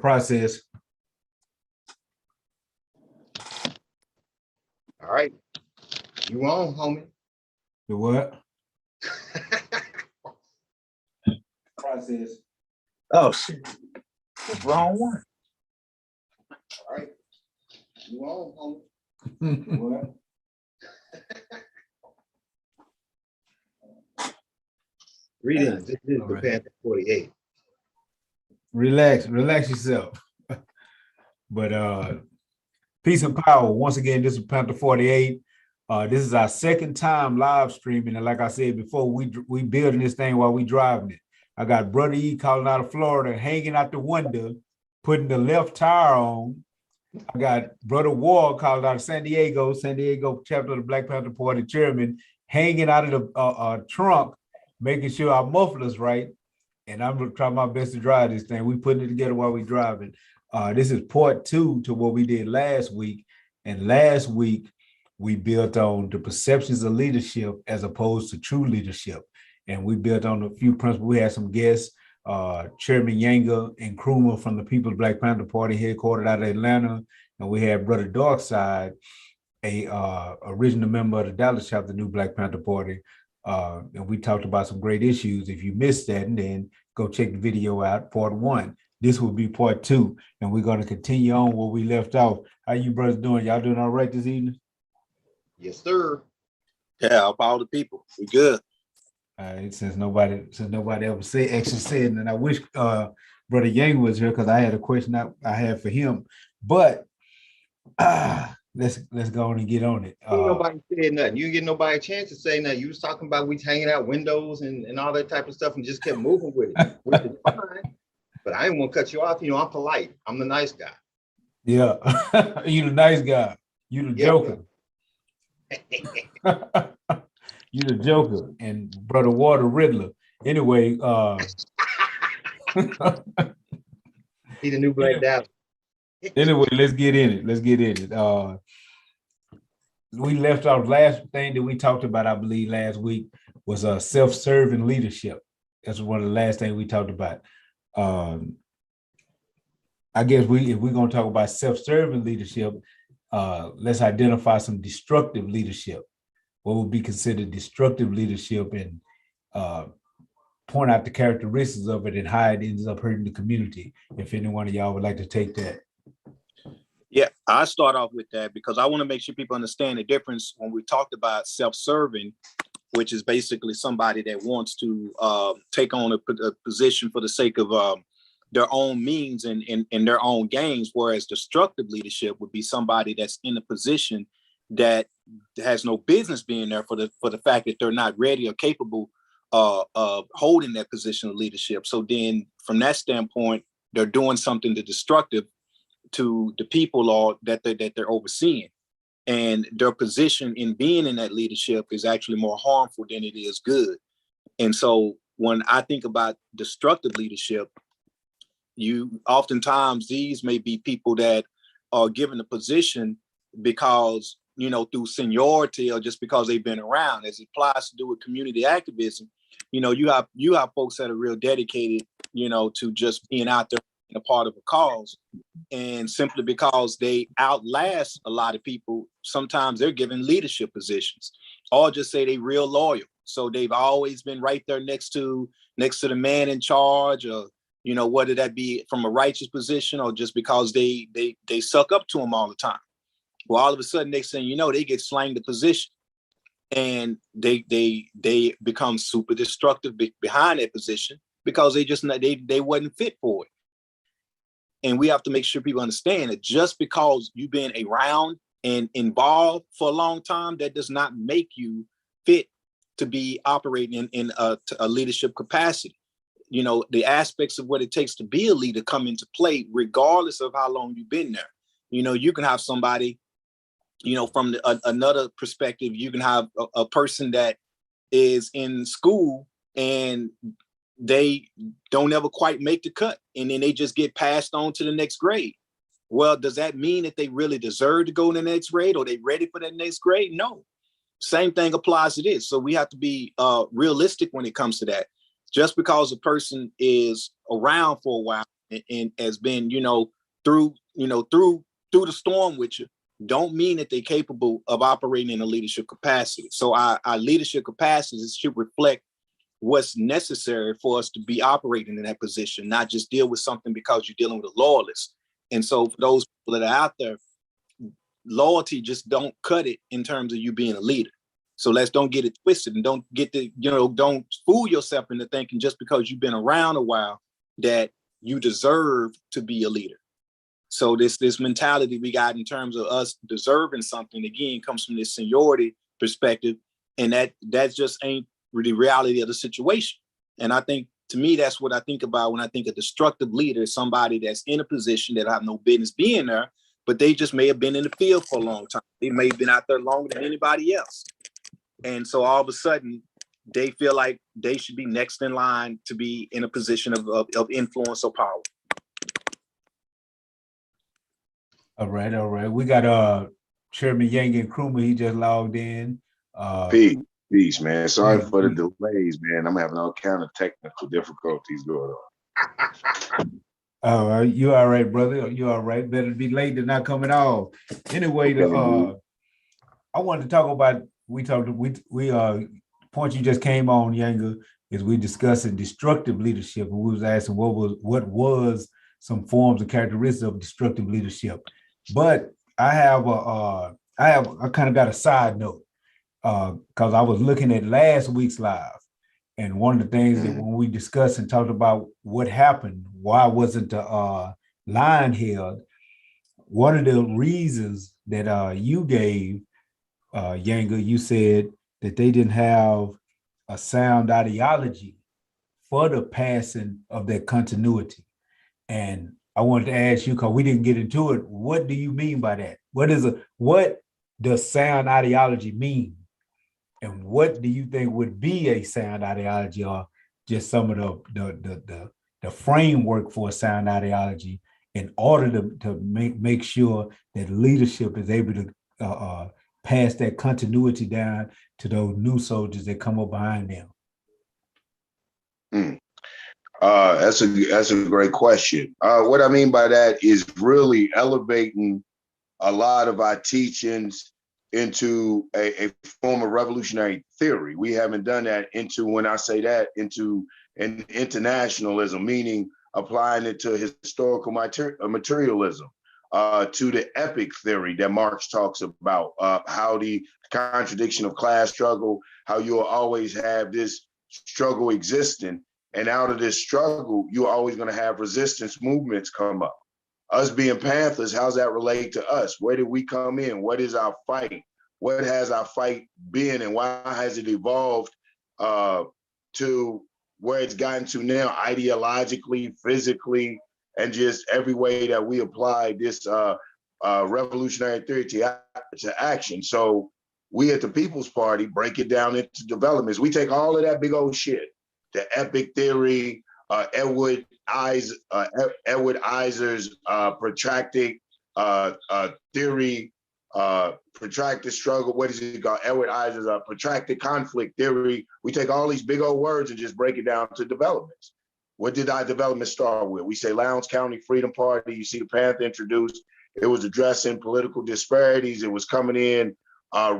process. All right. You on, homie. The what? Process. Oh shit. Wrong one. All right. You on, homie. What? Greetings. This is All the right. Panther 48. Relax yourself. But peace and power. Once again, this is Panther 48. This is our second time live streaming, and like I said before, we building this thing while we driving it. I got Brother E calling out of Florida, hanging out the window, putting the left tire on. I got Brother Ward calling out of San Diego chapter of the Black Panther Party chairman, hanging out of the trunk, making sure our muffler's right. And I'm gonna try my best to drive this thing. We putting it together while we driving. This is part 2 to what we did last week. And last week, we built on the perceptions of leadership as opposed to true leadership. And we built on a few principles. We had some guests, Chairman Yanga and Krumah from the People's Black Panther Party, headquartered out of Atlanta. And we had Brother Darkside, a original member of the Dallas chapter, the new Black Panther Party. And we talked about some great issues. If you missed that, and then go check the video out, part 1. This will be part 2, and we're going to continue on where we left off. How you brothers doing? Y'all doing all right this evening? Yes, sir. Yeah, up all the people. We good. Since nobody ever actually said, and I wish Brother Yang was here because I had a question I had for him. But let's go on and get on it. Ain't nobody said nothing. You didn't get nobody a chance to say nothing. You was talking about we hanging out windows and all that type of stuff and just kept moving with it, which is fine. But I didn't want to cut you off. You know, I'm polite. I'm the nice guy. Yeah, you the nice guy. You the joker. You the joker, and Brother Water Riddler. Anyway, He the new Black Dallas. Anyway, let's get in it. We left off, last thing that we talked about, I believe, last week was self-serving leadership. That's one of the last things we talked about. I guess if we're going to talk about self-serving leadership, let's identify some destructive leadership. What would be considered destructive leadership, and point out the characteristics of it and how it ends up hurting the community. If any one of y'all would like to take that. Yeah, I start off with that because I want to make sure people understand the difference when we talked about self-serving, which is basically somebody that wants to take on a position for the sake of their own means and their own gains, whereas destructive leadership would be somebody that's in a position that has no business being there for the fact that they're not ready or capable of holding that position of leadership. So then from that standpoint, they're doing something to destructive to the people or that they're overseeing. And their position in being in that leadership is actually more harmful than it is good. And so when I think about destructive leadership, oftentimes these may be people that are given a position because, through seniority or just because they've been around. As it applies to do with community activism, you have folks that are real dedicated, to just being out there and a part of a cause. And simply because they outlast a lot of people, sometimes they're given leadership positions, or just say they real loyal. So they've always been right there next to the man in charge, or, whether that be from a righteous position or just because they suck up to him all the time. Well, all of a sudden, next thing you know, they get slanged the position, and they become super destructive behind that position because they wasn't fit for it. And we have to make sure people understand that just because you've been around and involved for a long time, that does not make you fit to be operating in a leadership capacity. The aspects of what it takes to be a leader come into play regardless of how long you've been there. You can have somebody, from another perspective, you can have a person that is in school and they don't ever quite make the cut, and then they just get passed on to the next grade. Well, does that mean that they really deserve to go in the next grade, or they ready for that next grade? No. Same thing applies to this. So we have to be realistic when it comes to that. Just because a person is around for a while and has been, through the storm with you, don't mean that they're capable of operating in a leadership capacity. So our leadership capacities should reflect what's necessary for us to be operating in that position, not just deal with something because you're dealing with a loyalist. And so for those people that are out there, loyalty just don't cut it in terms of you being a leader. So don't get it twisted, and don't don't fool yourself into thinking just because you've been around a while that you deserve to be a leader. So this mentality we got in terms of us deserving something, again, comes from this seniority perspective, and that just ain't the reality of the situation. And I think, to me, that's what I think about when I think a destructive leader, somebody that's in a position that have no business being there, but they just may have been in the field for a long time. They may have been out there longer than anybody else. And so all of a sudden, they feel like they should be next in line to be in a position of influence or power. All right. We got Chairman Yang and Krumah. He just logged in. Peace, man. Sorry for the delays, man. I'm having all kind of technical difficulties going on. You all right, brother? You all right? Better be late than not come at all. Anyway, I wanted to talk about. Point you just came on, Yanga, is we discussing destructive leadership, and we was asking what was some forms and characteristics of destructive leadership. But I kind of got a side note because I was looking at last week's live, and one of the things that when we discussed and talked about what happened, why wasn't the line held, one of the reasons that you gave, Yanga, you said that they didn't have a sound ideology for the passing of that continuity. And I wanted to ask you, because we didn't get into it, what do you mean by that? What does sound ideology mean? And what do you think would be a sound ideology, or just some of the framework for a sound ideology in order to make sure that leadership is able to pass that continuity down to those new soldiers that come up behind them? That's a great question. What I mean by that is really elevating a lot of our teachings into a form of revolutionary theory. We haven't done that into an internationalism, meaning applying it to historical materialism. To the epic theory that Marx talks about, how the contradiction of class struggle, how you'll always have this struggle existing, and out of this struggle, you're always going to have resistance movements come up. Us being Panthers, how's that relate to us? Where did we come in? What is our fight? What has our fight been, and why has it evolved to where it's gotten to now, ideologically, physically, and just every way that we apply this revolutionary theory to action. So we at the People's Party break it down into developments. We take all of that big old shit, the epic theory, Edward Iser's protracted theory, protracted struggle. What is it called? Edward Iser's protracted conflict theory. We take all these big old words and just break it down to developments. What did our development start with? We say Lowndes County Freedom Party. You see the Panther introduced. It was addressing political disparities. It was coming in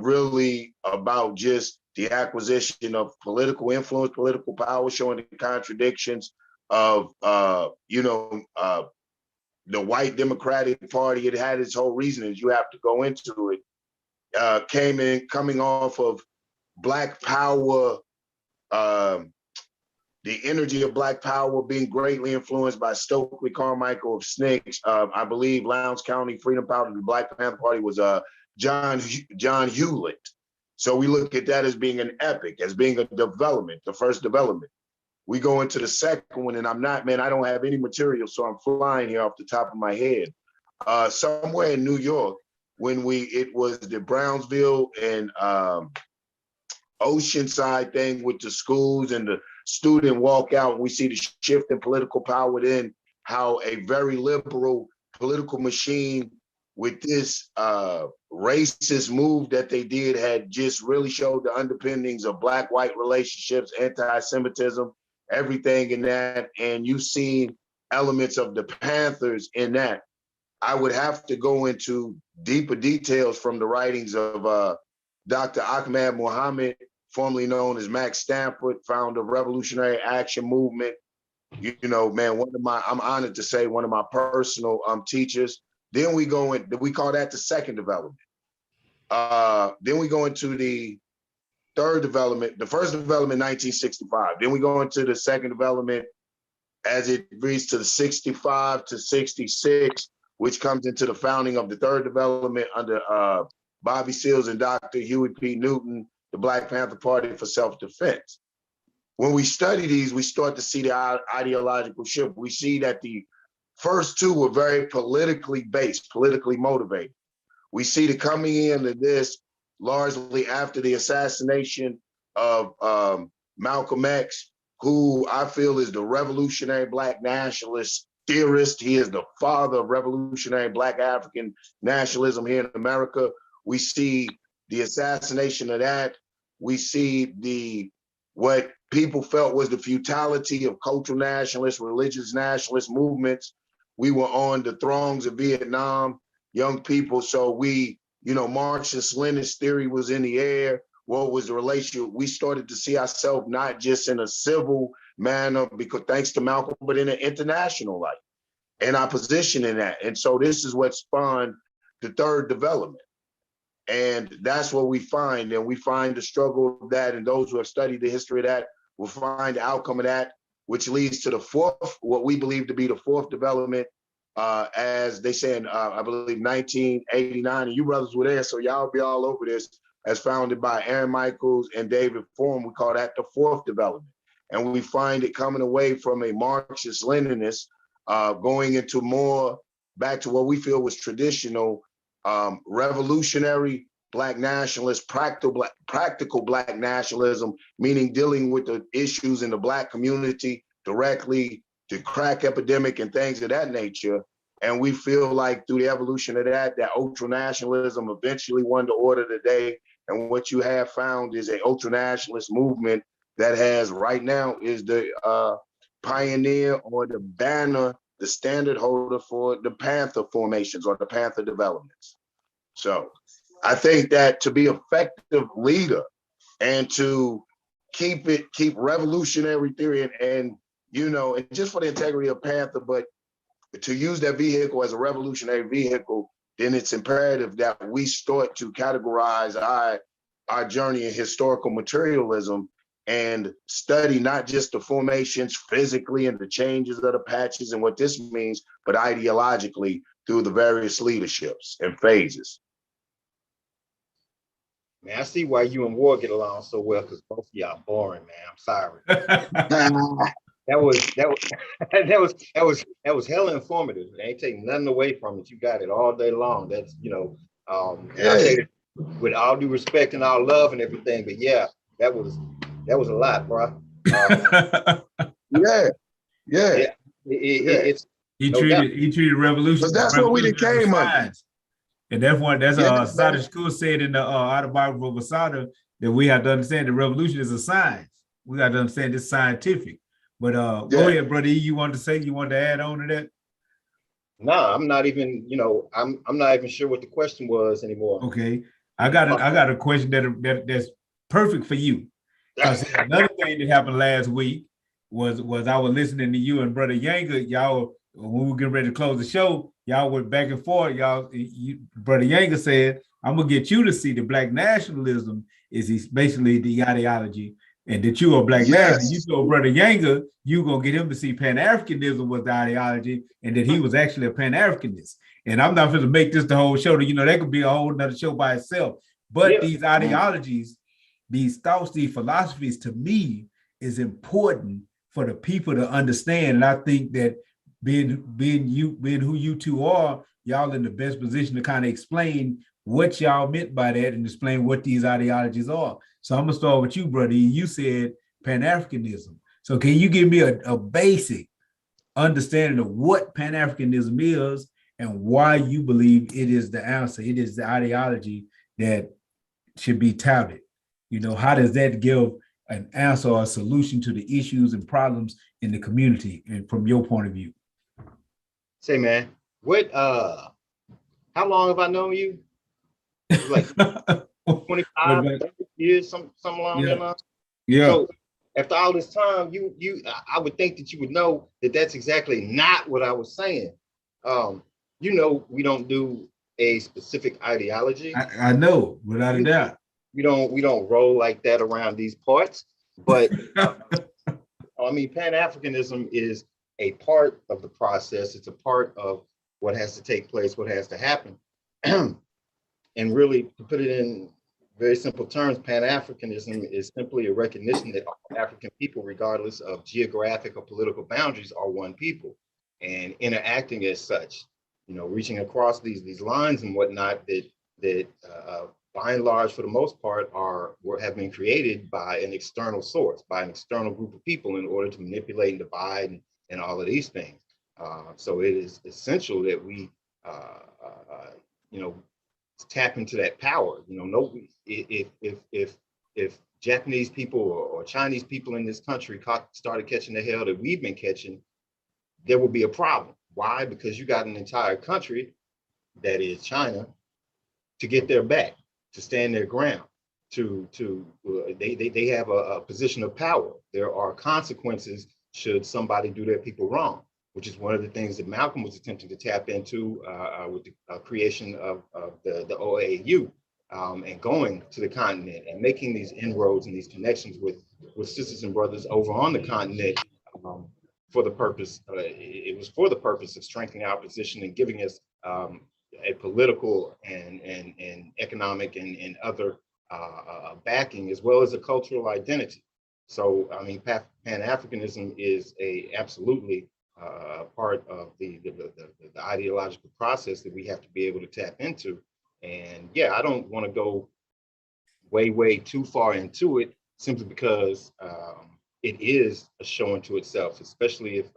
really about just the acquisition of political influence, political power, showing the contradictions of, the white Democratic Party. It had its whole reasons. You have to go into it. Coming off of Black Power, the energy of Black Power being greatly influenced by Stokely Carmichael of SNCC. I believe Lowndes County Freedom Party, the Black Panther Party, was John Hewlett. So we look at that as being an epic, as being a development, the first development. We go into the second one, and I don't have any material, so I'm flying here off the top of my head. Somewhere in New York, it was the Brownsville and Oceanside thing with the schools and the student walk out, and we see the shift in political power, then how a very liberal political machine with this racist move that they did had just really showed the underpinnings of Black-white relationships, anti-Semitism, everything in that. And you've seen elements of the Panthers in that. I would have to go into deeper details from the writings of Dr. Ahmad Muhammad, formerly known as Max Stanford, founder of Revolutionary Action Movement. You know, man, I'm honored to say one of my personal teachers. Then we go in, we call that the second development. Then we go into the third development, the first development, 1965. Then we go into the second development as it reads to the 65 to 66, which comes into the founding of the third development under Bobby Seals and Dr. Huey P. Newton, the Black Panther Party for Self-Defense. When we study these, we start to see the ideological shift. We see that the first two were very politically based, politically motivated. We see the coming into this largely after the assassination of Malcolm X, who I feel is the revolutionary Black nationalist theorist. He is the father of revolutionary Black African nationalism here in America. We see the assassination of that. We see what people felt was the futility of cultural nationalist, religious nationalist movements. We were on the throngs of Vietnam, young people. So we, you know, Marxist-Leninist theory was in the air. What was the relationship? We started to see ourselves not just in a civil manner, because thanks to Malcolm, but in an international light, and our position in that. And so this is what spawned the third development. And that's what we find. And we find the struggle of that, and those who have studied the history of that will find the outcome of that, which leads to the fourth, what we believe to be the fourth development, as they say in, I believe, 1989, and you brothers were there, so y'all be all over this, as founded by Aaron Michaels and David Form. We call that the fourth development. And we find it coming away from a Marxist-Leninist, going into more back to what we feel was traditional, revolutionary Black nationalist, practical Black nationalism, meaning dealing with the issues in the Black community directly, the crack epidemic and things of that nature. And we feel like through the evolution of that ultra-nationalism eventually won the order of the day. And what you have found is a ultra-nationalist movement that has right now is the pioneer or the banner, the standard holder for the Panther formations or the Panther developments. So I think that to be an effective leader and to keep revolutionary theory and you know, and just for the integrity of Panther, but to use that vehicle as a revolutionary vehicle, then it's imperative that we start to categorize our journey in historical materialism and study not just the formations physically and the changes of the patches and what this means, but ideologically through the various leaderships and phases. Man, I see why you and War get along so well, because both of y'all boring, man. I'm sorry. That was hella informative. It ain't taking nothing away from it. You got it all day long. That's, you know, and I say that with all due respect and all love and everything, but yeah, that was a lot, bro. It's he treated revolution. But that's what we came under. And that's what Sada School said in the autobiography of Sada, that we have to understand the revolution is a science. We got to understand it's scientific. But go ahead, brother E, you wanted to add on to that? No, I'm not even, you know, I'm not even sure what the question was anymore. Okay. I got a question that's perfect for you. Because another thing that happened last week was I was listening to you and Brother Yanga, y'all, when we were getting ready to close the show, y'all went back and forth. Brother Yanga said, I'm gonna get you to see the Black nationalism is basically the ideology, and that you are Black nationalist. You told Brother Yanga you gonna get him to see Pan-Africanism was the ideology, and that he was actually a Pan-Africanist. And I'm not going to make this the whole show. You know, that could be a whole nother show by itself. But these ideologies, these thoughts, these philosophies, to me, is important for the people to understand. And I think that being who you two are, y'all in the best position to kind of explain what y'all meant by that and explain what these ideologies are. So I'm gonna start with you, brother. You said Pan-Africanism. So can you give me a basic understanding of what Pan-Africanism is and why you believe it is the answer? It is the ideology that should be touted. You know, how does that give an answer or a solution to the issues and problems in the community and from your point of view? Say, man, what how long have I known you? It's like 25, But 30 years, some along that yeah, line. yeah. So after all this time, I would think that you would know that that's exactly not what I was saying. Um, we don't do a specific ideology. I know, without a doubt. We don't roll like that around these parts. But I mean, Pan-Africanism is a part of the process. It's a part of what has to take place, what has to happen. And really, to put it in very simple terms, Pan-Africanism is simply a recognition that all African people, regardless of geographic or political boundaries, are one people and interacting as such. Reaching across these lines and whatnot that by and large, for the most part, have been created by an external source, by an external group of people in order to manipulate and divide and all of these things. So it is essential that we, you know, tap into that power. No, if Japanese people or Chinese people in this country started catching the hell that we've been catching, there will be a problem. Why? Because you got an entire country, that is China, to get their back, to stand their ground, they have a position of power. There are consequences should somebody do their people wrong, which is one of the things that Malcolm was attempting to tap into with the creation of the OAU, and going to the continent and making these inroads and these connections with sisters and brothers over on the continent, for the purpose, it was for the purpose of strengthening our position and giving us a political and economic and other backing, as well as a cultural identity. So, I mean, Pan-Africanism is absolutely part of the ideological process that we have to be able to tap into. And yeah, I don't want to go way too far into it, simply because it is a show unto itself, especially if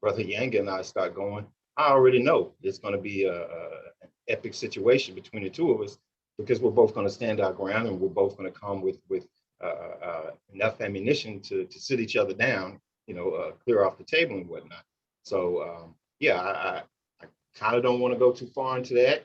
Brother Yang and I start going. I already know it's going to be an epic situation between the two of us, because we're both going to stand our ground and we're both going to come with enough ammunition to sit each other down, clear off the table and whatnot. So yeah, I kind of don't want to go too far into that.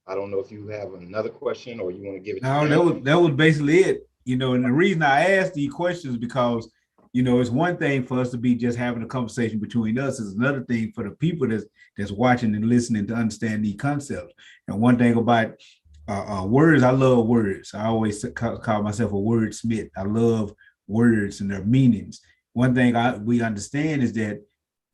I don't know if you have another question or you want to give it to No, them. that was basically it. And the reason I asked these questions is because, it's one thing for us to be just having a conversation between us. It's another thing for the people that's watching and listening to understand these concepts. And one thing about words, I love words. I always call myself a wordsmith. I love words and their meanings. One thing we understand is that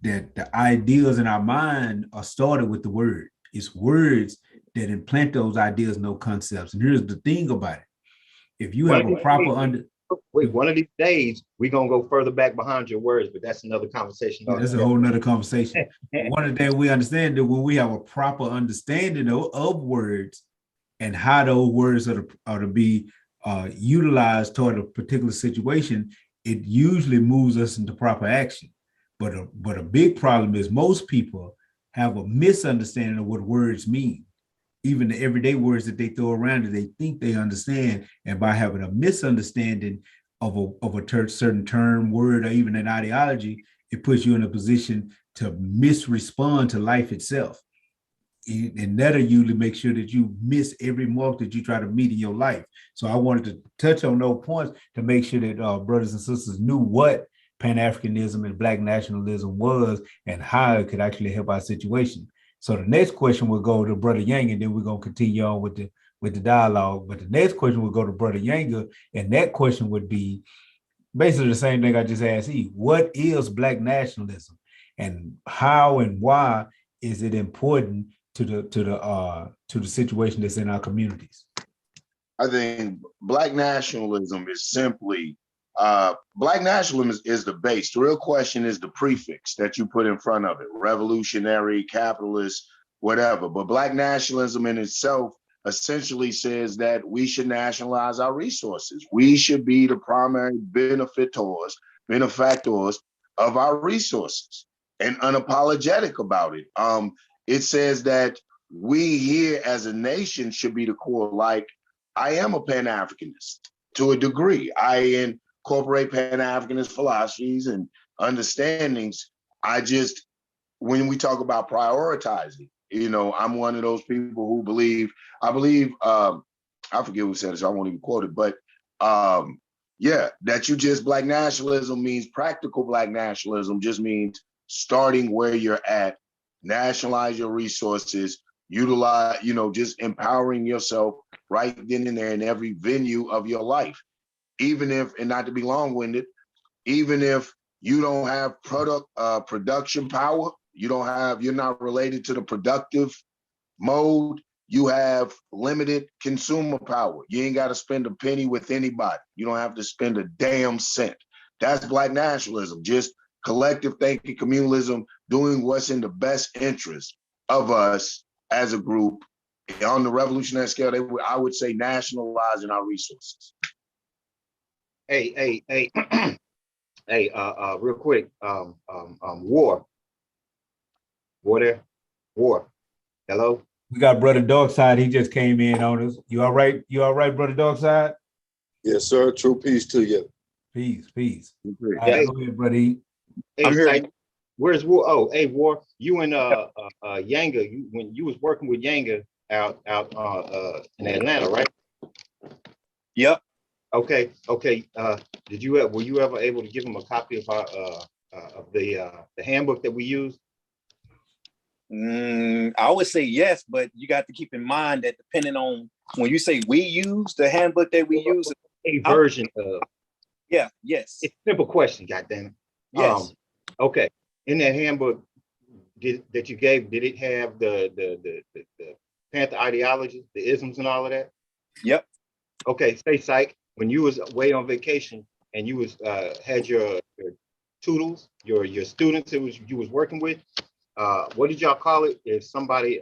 the ideas in our mind are started with the word. It's words that implant those ideas, no concepts. And here's the thing about it: if you have a proper one of these days we're gonna go further back behind your words, but that's another conversation. That's a whole nother conversation. One of the things we understand that when we have a proper understanding of words and how those words are to be utilized toward a particular situation, it usually moves us into proper action. But a big problem is most people have a misunderstanding of what words mean. Even the everyday words that they throw around that they think they understand, and by having a misunderstanding of a certain term, word, or even an ideology, it puts you in a position to misrespond to life itself. And that'll usually make sure that you miss every mark that you try to meet in your life. So I wanted to touch on those points to make sure that brothers and sisters knew what Pan-Africanism and Black nationalism was and how it could actually help our situation. So the next question will go to Brother Yang, and then we're gonna continue on with the dialogue. But the next question will go to Brother Yang, and that question would be basically the same thing I just asked you. What is Black nationalism, and how and why is it important to the situation that's in our communities? I think Black nationalism is simply Black nationalism is the base. The real question is the prefix that you put in front of it: revolutionary, capitalist, whatever. But Black nationalism in itself essentially says that we should nationalize our resources. We should be the primary benefactors of our resources, and unapologetic about it. It says that we here as a nation should be the core. Like, I am a Pan-Africanist to a degree. I incorporate Pan-Africanist philosophies and understandings. I just when we talk about prioritizing, I'm one of those people who I believe, I forget who said it, so I won't even quote it, but that Black nationalism means practical Black nationalism just means starting where you're at, nationalize your resources, utilize, just empowering yourself right then and there in every venue of your life. Even if, and not to be long-winded, even if you don't have production power, you're not related to the productive mode, you have limited consumer power. You ain't got to spend a penny with anybody. You don't have to spend a damn cent. That's Black nationalism, just collective thinking, communalism, doing what's in the best interest of us as a group. On the revolutionary scale, I would say nationalizing our resources. Hey, real quick, War there, War, hello? We got Brother Darkside. He just came in on us. You all right? You all right, Brother Darkside? Yes, sir. True peace to you. Peace. All Yeah. right, go ahead, brother. Hey, where's War? Oh, hey, War, you and Yanga, when you was working with Yanga out in Atlanta, right? Yep. Okay. Were you ever able to give him a copy of our of the handbook that we use? I would say yes, but you got to keep in mind that depending on when you say we use the handbook that we use, a version of. Yeah. Yes. It's a simple question. Goddamn it. Yes. Okay. In that handbook that you gave, did it have the Panther ideology, the isms, and all of that? Yep. Okay. Say, psych. When you was away on vacation and you was had your tutors, your students you was working with. What did y'all call it if somebody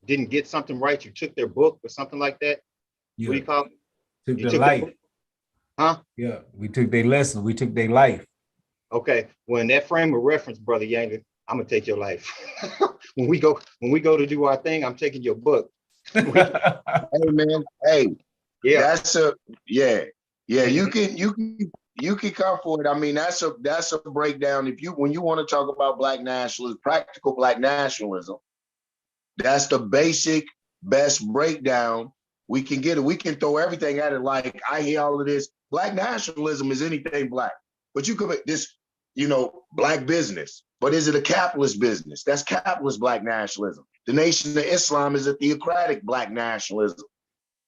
didn't get something right? You took their book or something like that. Yeah. What do you call it? Took their life. Huh? Yeah, we took their lesson. We took their life. Okay. Well, in that frame of reference, Brother Yanga, I'm gonna take your life. when we go to do our thing, I'm taking your book. Hey man, hey, Yeah. You can come for it. I mean, that's a breakdown. When you want to talk about Black nationalism, practical Black nationalism, that's the basic best breakdown we can get it. We can throw everything at it. Like I hear all of this. Black nationalism is anything Black, but you could make this, Black business. But is it a capitalist business? That's capitalist Black nationalism. The Nation of Islam is a theocratic Black nationalism.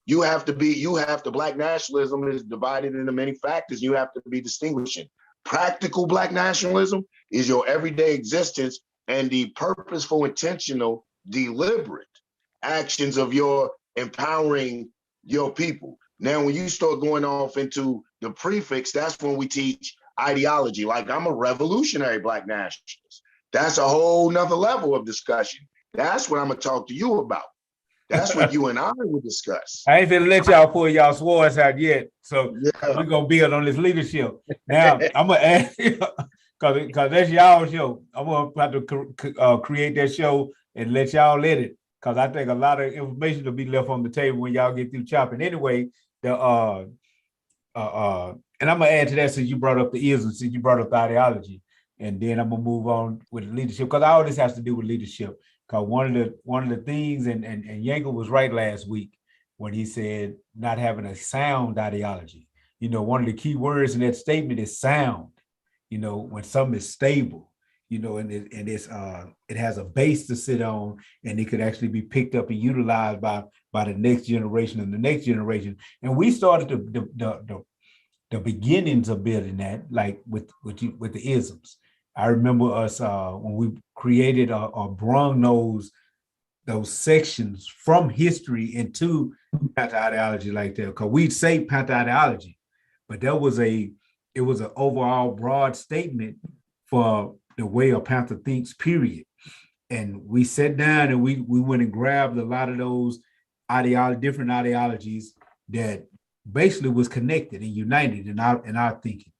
Black nationalism is divided into many factors. You have to be distinguishing. Practical Black nationalism is your everyday existence and the purposeful, intentional, deliberate actions of your empowering your people. Now, when you start going off into the prefix, that's when we teach ideology. Like I'm a revolutionary Black nationalist. That's a whole nother level of discussion. That's what I'm gonna talk to you about. That's what you and I would discuss. I ain't finna let y'all pull y'all swords out yet. So we're gonna build on this leadership. Now I'm gonna ask you, cause that's y'all show. I'm gonna have to create that show and let y'all let it. Cause I think a lot of information will be left on the table when y'all get through chopping. Anyway, and I'm gonna add to that since you brought up the isms, since you brought up the ideology, and then I'm gonna move on with leadership because all this has to do with leadership. Because one of the things, and Yankel was right last week when he said not having a sound ideology. One of the key words in that statement is sound. When something is stable, and it has a base to sit on, and it could actually be picked up and utilized by the next generation and the next generation. And we started the beginnings of building that, like with the isms. I remember us when we created or brung those sections from history into Panther ideology like that. Because we'd say Panther ideology, but it was an overall broad statement for the way a Panther thinks, period. And we sat down and we went and grabbed a lot of those different ideologies that basically was connected and united in our thinking.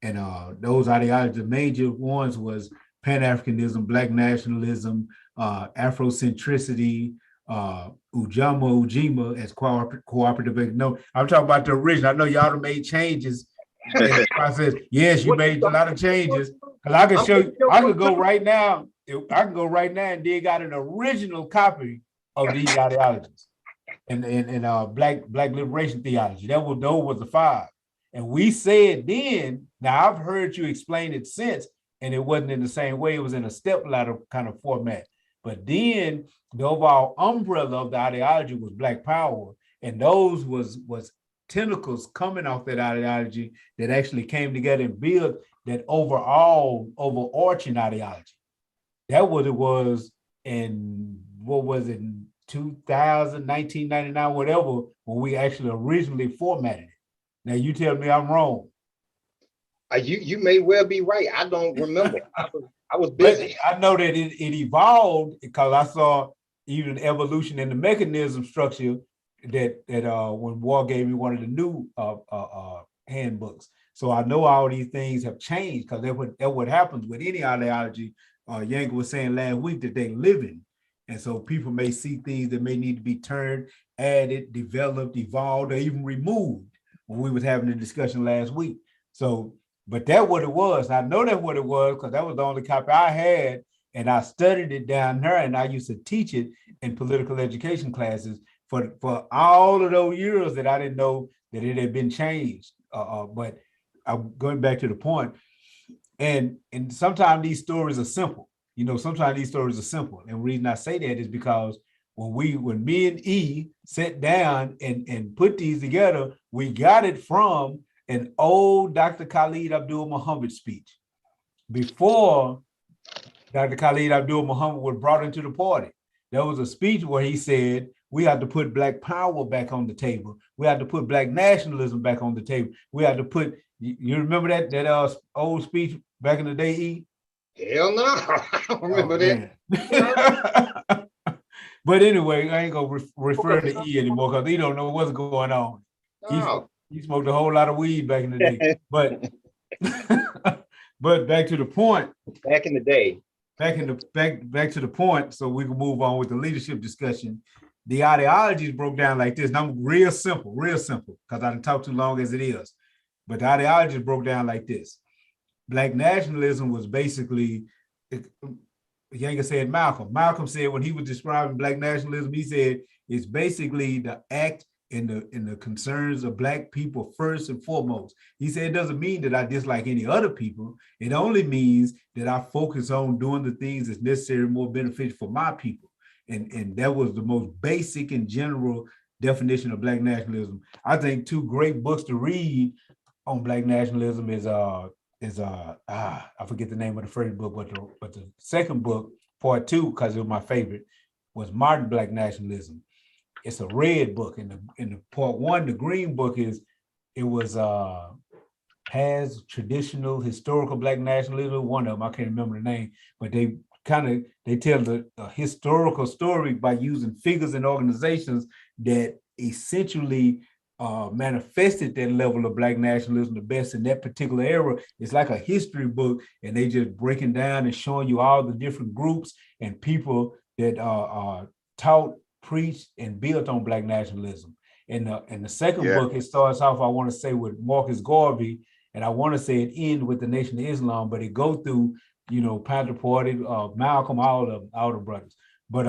And those ideologies, the major ones was Pan-Africanism, Black nationalism, Afrocentricity, Ujima as cooperative. No, I'm talking about the original. I know y'all made changes in the process. Yes, you made a lot of changes, Because I can I'm show you, thinking of I one could go too. right now. I can go right now and dig out an original copy of these ideologies and black liberation theology. Those was the five. And we said then, now I've heard you explain it since, and it wasn't in the same way, it was in a step ladder kind of format. But then the overall umbrella of the ideology was Black Power, and those was tentacles coming off that ideology that actually came together and built that overall overarching ideology. That what it was in, what was it, in 2000, 1999, whatever, when we actually originally formatted it. Now you tell me I'm wrong. You may well be right. I don't remember. I was But busy. I know that it evolved because I saw even evolution in the mechanism structure that when War gave me one of the new handbooks. So I know all these things have changed because that's what happens with any ideology. Yang was saying last week that they live in. And so people may see things that may need to be turned, added, developed, evolved, or even removed when we was having a discussion last week. So, but that's what it was. I know that's what it was because that was the only copy I had, and I studied it down there, and I used to teach it in political education classes for all of those years that I didn't know that it had been changed. But I'm going back to the point, and sometimes these stories are simple. You know, sometimes these stories are simple, and the reason I say that is because when me and E sat down and put these together, we got it from an old Dr. Khalid Abdul Muhammad speech before Dr. Khalid Abdul Muhammad was brought into the party. There was a speech where he said, we have to put Black power back on the table. We have to put Black nationalism back on the table. We have to put, you remember that old speech back in the day, E? Hell no. I don't remember that. But anyway, I ain't gonna refer to E anymore because he don't know what's going on. No. He smoked a whole lot of weed back in the day. But but back to the point. Back in the day. Back to the point, so we can move on with the leadership discussion. The ideologies broke down like this. And I'm real simple, because I didn't talk too long as it is. But the ideologies broke down like this. Black nationalism was basically, Younger said Malcolm. Malcolm said when he was describing Black nationalism, he said it's basically the act in the concerns of Black people first and foremost. He said it doesn't mean that I dislike any other people. It only means that I focus on doing the things that's necessary, more beneficial for my people. And that was the most basic and general definition of Black nationalism. I think two great books to read on Black nationalism is I forget the name of the first book, but the second book, part two, because it was my favorite, was Modern Black Nationalism. It's a red book, and the part one, the green book has traditional historical Black nationalism. One of them, I can't remember the name, but they tell the historical story by using figures and organizations that essentially manifested that level of Black nationalism the best in that particular era. It's like a history book, and they just breaking down and showing you all the different groups and people that taught, preached, and built on Black nationalism. In the second book, it starts off, I want to say, with Marcus Garvey, and I want to say it ends with the Nation of Islam, but it go through, Panther Party, Malcolm, all the brothers. But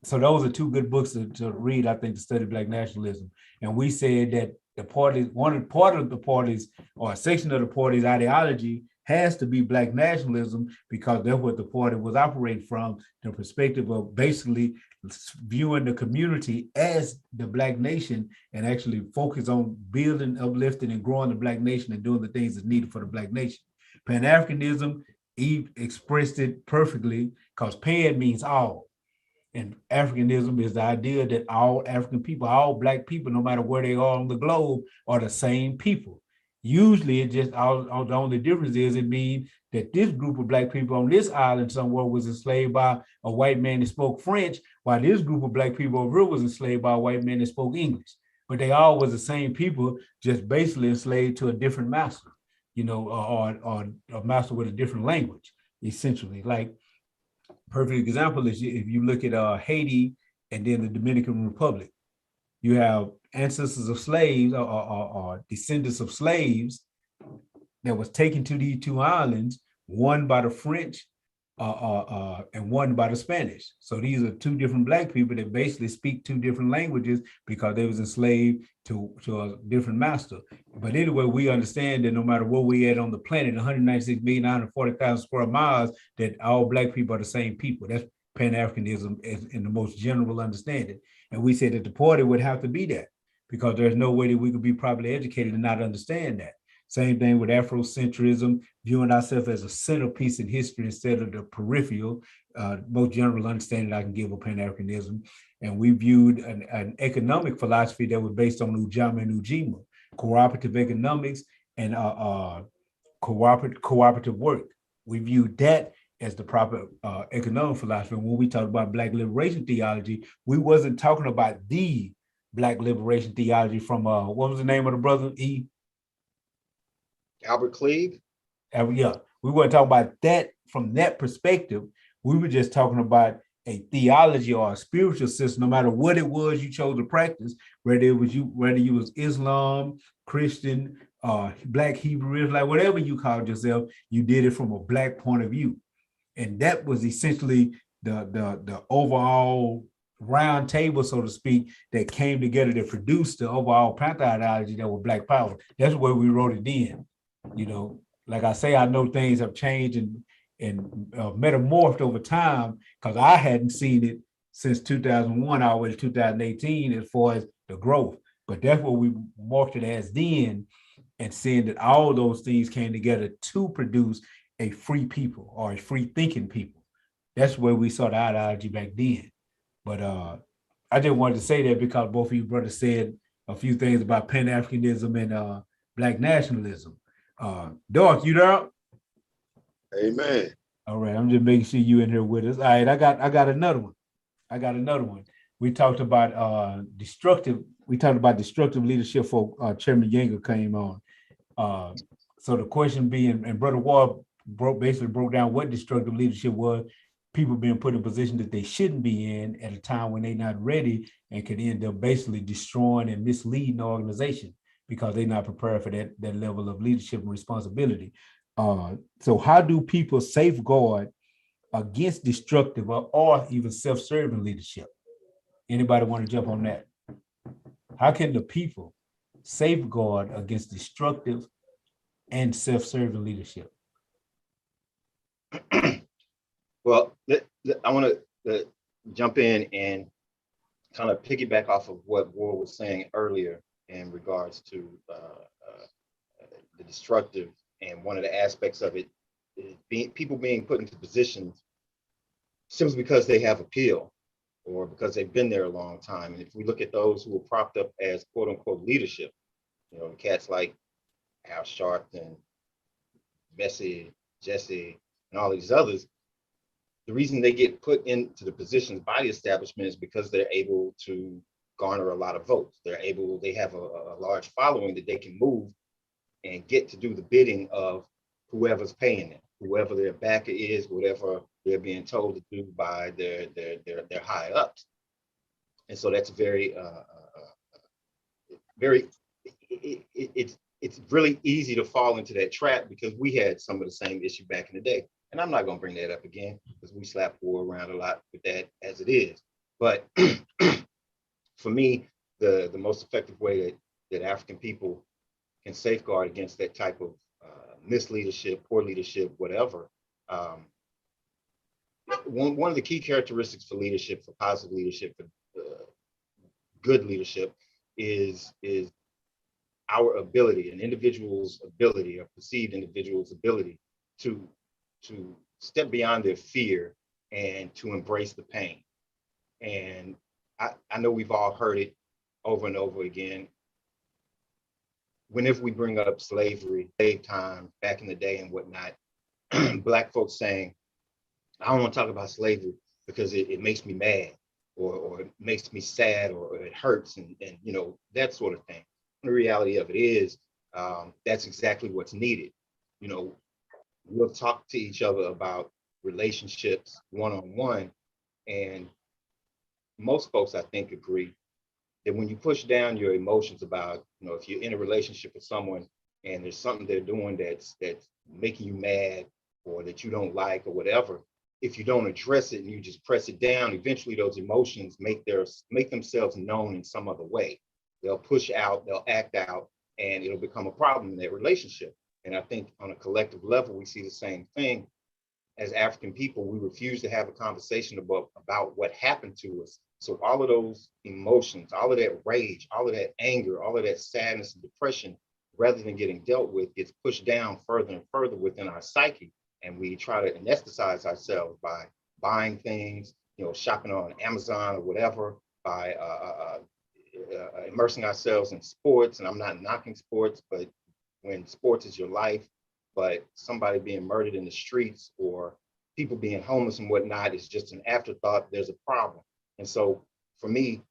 so those are two good books to read, I think, to study Black nationalism. And we said that part of the party's, or a section of the party's ideology has to be Black nationalism, because that's what the party was operating from, the perspective of basically viewing the community as the Black nation and actually focus on building, uplifting, and growing the Black nation and doing the things that's needed for the Black nation. Pan-Africanism, Eve expressed it perfectly, because Pan means all. And Africanism is the idea that all African people, all Black people, no matter where they are on the globe, are the same people. Usually it just, all the only difference is it means that this group of Black people on this island somewhere was enslaved by a white man that spoke French, while this group of Black people over here was enslaved by a white man that spoke English. But they all was the same people, just basically enslaved to a different master, or a master with a different language, essentially. Like, perfect example is if you look at Haiti and then the Dominican Republic, you have ancestors of slaves or descendants of slaves that was taken to these two islands, one by the French and one by the Spanish. So these are two different Black people that basically speak two different languages because they was enslaved to a different master. But anyway, we understand that no matter where we at on the planet, 196,940,000 square miles, that all Black people are the same people. That's Pan-Africanism in the most general understanding. And we said that the party would have to be that because there's no way that we could be properly educated and not understand that. Same thing with Afrocentrism, viewing ourselves as a centerpiece in history instead of the peripheral, most general understanding I can give of Pan-Africanism. And we viewed an economic philosophy that was based on Ujama and Ujima, cooperative economics and cooperative work. We viewed that as the proper economic philosophy. When we talk about Black liberation theology, we wasn't talking about the Black liberation theology from, what was the name of the brother, E? Albert Cleave. Yeah, we weren't talking about that from that perspective. We were just talking about a theology or a spiritual system, no matter what it was you chose to practice, whether you was Islam, Christian, Black Hebrew Israelite, whatever you called yourself, you did it from a Black point of view. And that was essentially the overall round table, so to speak, that came together to produce the overall Panther ideology that was Black power. That's where we wrote it in. You know, like I say, I know things have changed and metamorphed over time because I hadn't seen it since 2001 all the way to 2018 as far as the growth. But that's what we marked it as then, and seeing that all those things came together to produce a free people or a free thinking people. That's where we saw the ideology back then. But I just wanted to say that because both of you brothers said a few things about Pan-Africanism and Black nationalism. Dork, you there? Amen. All right, I'm just making sure you in here with us. All right, I got another one. We talked about destructive leadership for Chairman Yeager came on. So the question being, and Brother Ward basically broke down what destructive leadership was, people being put in a position that they shouldn't be in at a time when they're not ready and could end up basically destroying and misleading the organization because they're not prepared for that level of leadership and responsibility. So how do people safeguard against destructive or even self-serving leadership? Anybody want to jump on that? How can the people safeguard against destructive and self-serving leadership? Well, I want to jump in and kind of piggyback off of what Ward was saying earlier in regards to the destructive, and one of the aspects of it is people being put into positions simply because they have appeal or because they've been there a long time. And if we look at those who were propped up as quote unquote leadership, you know, cats like Al Sharpton, Bessie, Jesse, and all these others, the reason they get put into the positions by the establishment is because they're able to garner a lot of votes. They have a large following that they can move and get to do the bidding of whoever's paying them, whoever their backer is, whatever they're being told to do by their high ups. And so that's it's really easy to fall into that trap because we had some of the same issue back in the day. And I'm not going to bring that up again because we slap war around a lot with that as it is. But for me, the most effective way that African people can safeguard against that type of misleadership, poor leadership, whatever. One of the key characteristics for leadership, for positive leadership, for good leadership, is our ability, an individual's ability, a perceived individual's ability to step beyond their fear and to embrace the pain. And I know we've all heard it over and over again. Whenever we bring up slavery, slave time, back in the day and whatnot, Black folks saying, I don't want to talk about slavery because it makes me mad or it makes me sad or it hurts and you know, that sort of thing. The reality of it is that's exactly what's needed. You know, we'll talk to each other about relationships one-on-one, and most folks, I think, agree that when you push down your emotions about, you know, if you're in a relationship with someone and there's something they're doing that's making you mad or that you don't like or whatever, if you don't address it and you just press it down, eventually those emotions make themselves known in some other way. They'll push out, they'll act out, and it'll become a problem in that relationship. And I think on a collective level, we see the same thing. As African people, we refuse to have a conversation about what happened to us. So all of those emotions, all of that rage, all of that anger, all of that sadness and depression, rather than getting dealt with, gets pushed down further and further within our psyche. And we try to anesthetize ourselves by buying things, shopping on Amazon or whatever, by immersing ourselves in sports. And I'm not knocking sports, but when sports is your life, but somebody being murdered in the streets or people being homeless and whatnot is just an afterthought, there's a problem. And so for me,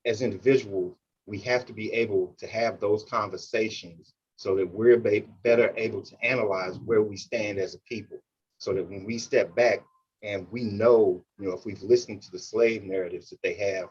as individuals, we have to be able to have those conversations so that we're better able to analyze where we stand as a people. So that when we step back and we know, if we've listened to the slave narratives that they have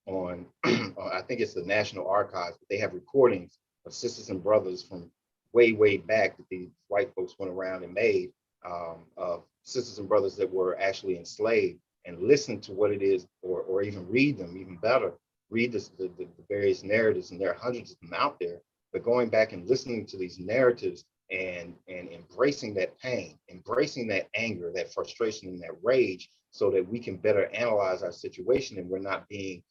on, I think it's the National Archives, but they have recordings of sisters and brothers from way back that these white folks went around and made of sisters and brothers that were actually enslaved, and listen to what it is, or even read them, even better, read the various narratives, and there are hundreds of them out there, but going back and listening to these narratives and embracing that pain, embracing that anger, that frustration, and that rage, so that we can better analyze our situation and we're not being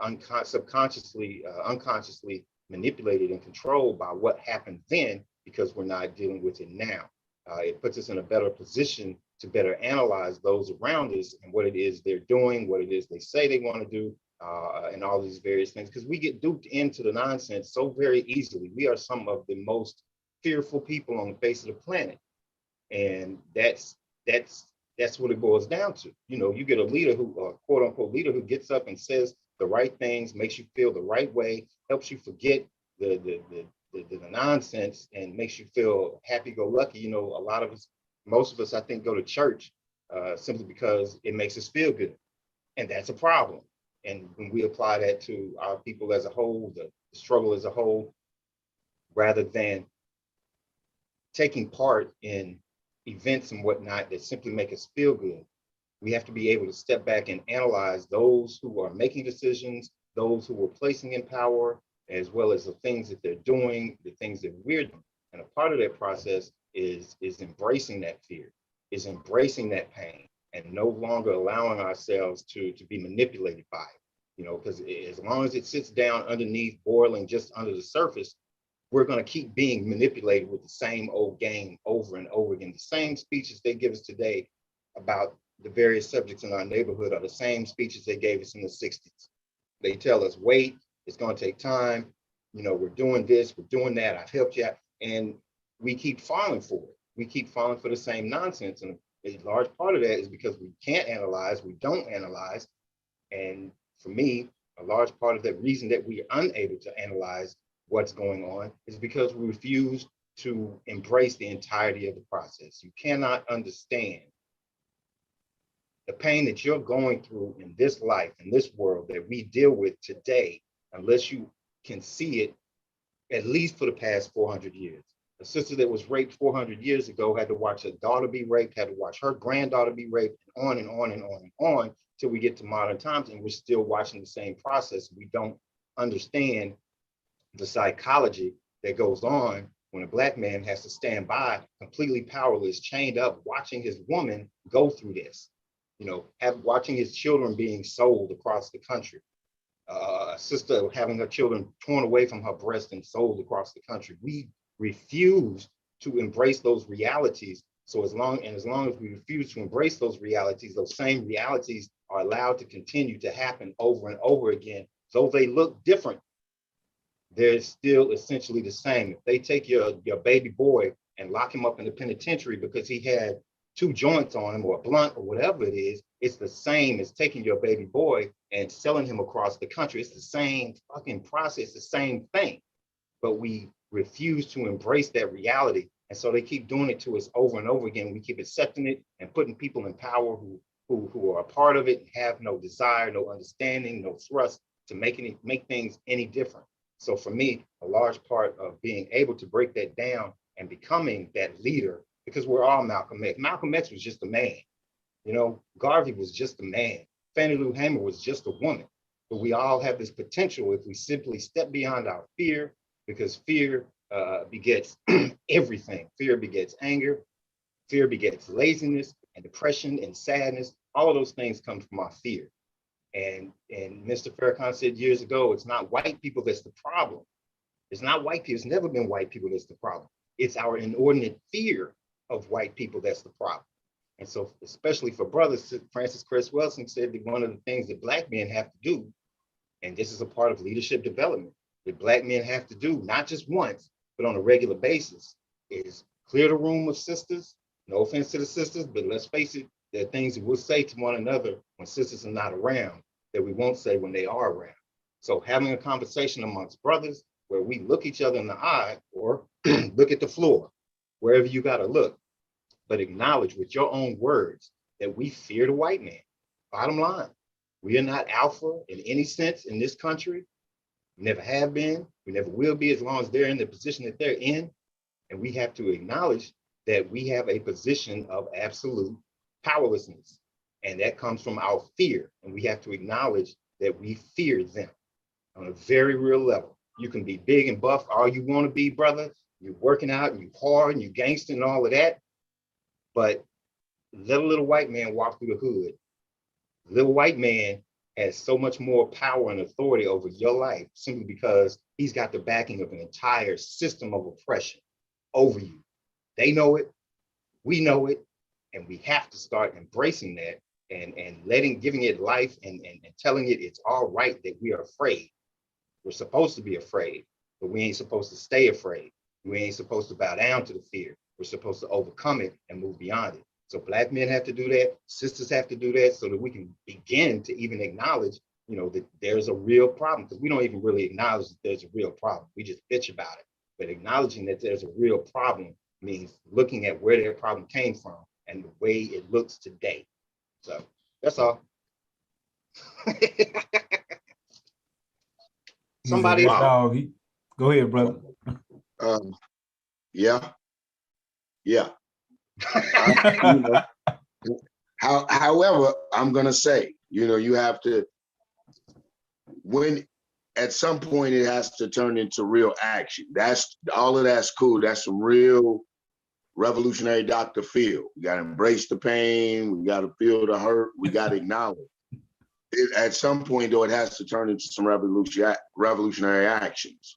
unconsciously manipulated and controlled by what happened then, because we're not dealing with it now. It puts us in a better position to better analyze those around us and what it is they're doing, what it is they say they want to do, and all these various things, because we get duped into the nonsense so very easily. We are some of the most fearful people on the face of the planet. And that's what it boils down to. You get a leader who, quote unquote leader, who gets up and says the right things, makes you feel the right way, helps you forget the nonsense, and makes you feel happy-go-lucky. Most of us, I think, go to church simply because it makes us feel good, and that's a problem. And when we apply that to our people as a whole, the struggle as a whole, rather than taking part in events and whatnot that simply make us feel good, we have to be able to step back and analyze those who are making decisions, those who we're placing in power, as well as the things that they're doing, the things that we're doing. And a part of that process is embracing that fear, is embracing that pain, and no longer allowing ourselves to be manipulated by it. Because as long as it sits down underneath, boiling just under the surface, we're going to keep being manipulated with the same old game over and over again. The same speeches they give us today about the various subjects in our neighborhood are the same speeches they gave us in the 60s. They tell us, wait, it's going to take time. We're doing this, we're doing that. I've helped you out. And we keep falling for it. We keep falling for the same nonsense. And a large part of that is because we can't analyze, we don't analyze. And for me, a large part of the reason that we are unable to analyze what's going on is because we refuse to embrace the entirety of the process. You cannot understand the pain that you're going through in this life, in this world that we deal with today, unless you can see it at least for the past 400 years. A sister that was raped 400 years ago had to watch her daughter be raped, had to watch her granddaughter be raped, and on and on and on and on till we get to modern times, and we're still watching the same process. We don't understand the psychology that goes on when a Black man has to stand by completely powerless, chained up, watching his woman go through this, watching his children being sold across the country, a sister having her children torn away from her breast and sold across the country. We refuse to embrace those realities. So as long as we refuse to embrace those realities, those same realities are allowed to continue to happen over and over again. Though they look different, they're still essentially the same. If they take your baby boy and lock him up in the penitentiary because he had 2 joints on him or a blunt or whatever it is, it's the same as taking your baby boy and selling him across the country. It's the same fucking process, the same thing. But we refuse to embrace that reality. And so they keep doing it to us over and over again. We keep accepting it and putting people in power who are a part of it and have no desire, no understanding, no thrust to make things any different. So for me, a large part of being able to break that down and becoming that leader because we're all Malcolm X. Malcolm X was just a man. You know, Garvey was just a man. Fannie Lou Hamer was just a woman. But we all have this potential if we simply step beyond our fear, because fear begets everything. Fear begets anger. Fear begets laziness and depression and sadness. All of those things come from our fear. And Mr. Farrakhan said years ago, it's not white people that's the problem. It's not white people. It's never been white people that's the problem. It's our inordinate fear of white people that's the problem. And so, especially for brothers, Francis Cress Welsing said that one of the things that Black men have to do, and this is a part of leadership development, that Black men have to do, not just once, but on a regular basis, is clear the room of sisters. No offense to the sisters, but let's face it, there are things that we'll say to one another when sisters are not around that we won't say when they are around. So having a conversation amongst brothers where we look each other in the eye or look at the floor, wherever you got to look, but acknowledge with your own words that we fear the white man. Bottom line, we are not alpha in any sense in this country. We never have been. We never will be as long as they're in the position that they're in. And we have to acknowledge that we have a position of absolute powerlessness. And that comes from our fear. And we have to acknowledge that we fear them on a very real level. You can be big and buff all you want to be, brother. You're working out and you're hard and you're gangster and all of that. But let a little white man walk through the hood. Little white man has so much more power and authority over your life simply because he's got the backing of an entire system of oppression over you. They know it, we know it, and we have to start embracing that and giving it life and telling it it's all right that we are afraid. We're supposed to be afraid, but we ain't supposed to stay afraid. We ain't supposed to bow down to the fear. We're supposed to overcome it and move beyond it. So Black men have to do that, sisters have to do that so that we can begin to even acknowledge, you know, that there's a real problem, because we don't even really acknowledge that there's a real problem. We just bitch about it. But acknowledging that there's a real problem means looking at where that problem came from and the way it looks today. So that's all. Somebody else. Go ahead, brother. Yeah. However, I'm gonna say, you know, you have to, when at some point it has to turn into real action. That's all of that's cool. That's some real revolutionary Dr. Phil. We gotta embrace the pain, we gotta feel the hurt, we gotta acknowledge. At some point, though, it has to turn into some revolutionary actions.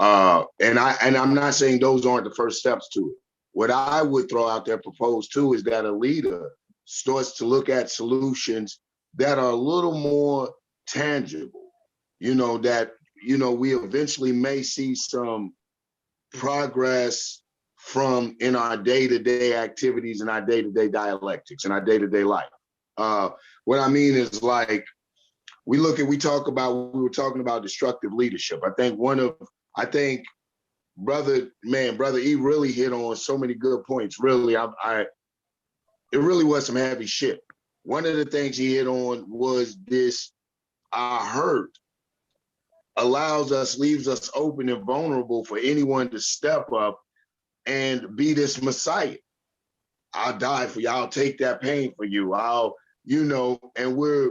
And I'm not saying those aren't the first steps to it. What I would throw out there, propose too, is that a leader starts to look at solutions that are a little more tangible. You know, that, you know, we eventually may see some progress from in our day-to-day activities and our day-to-day dialectics and our day-to-day life. What I mean is, like, we were talking about destructive leadership. I think brother E really hit on so many good points. Really, it really was some heavy shit. One of the things he hit on was this: our hurt leaves us open and vulnerable for anyone to step up and be this messiah. I'll die for you. I'll take that pain for you. And we're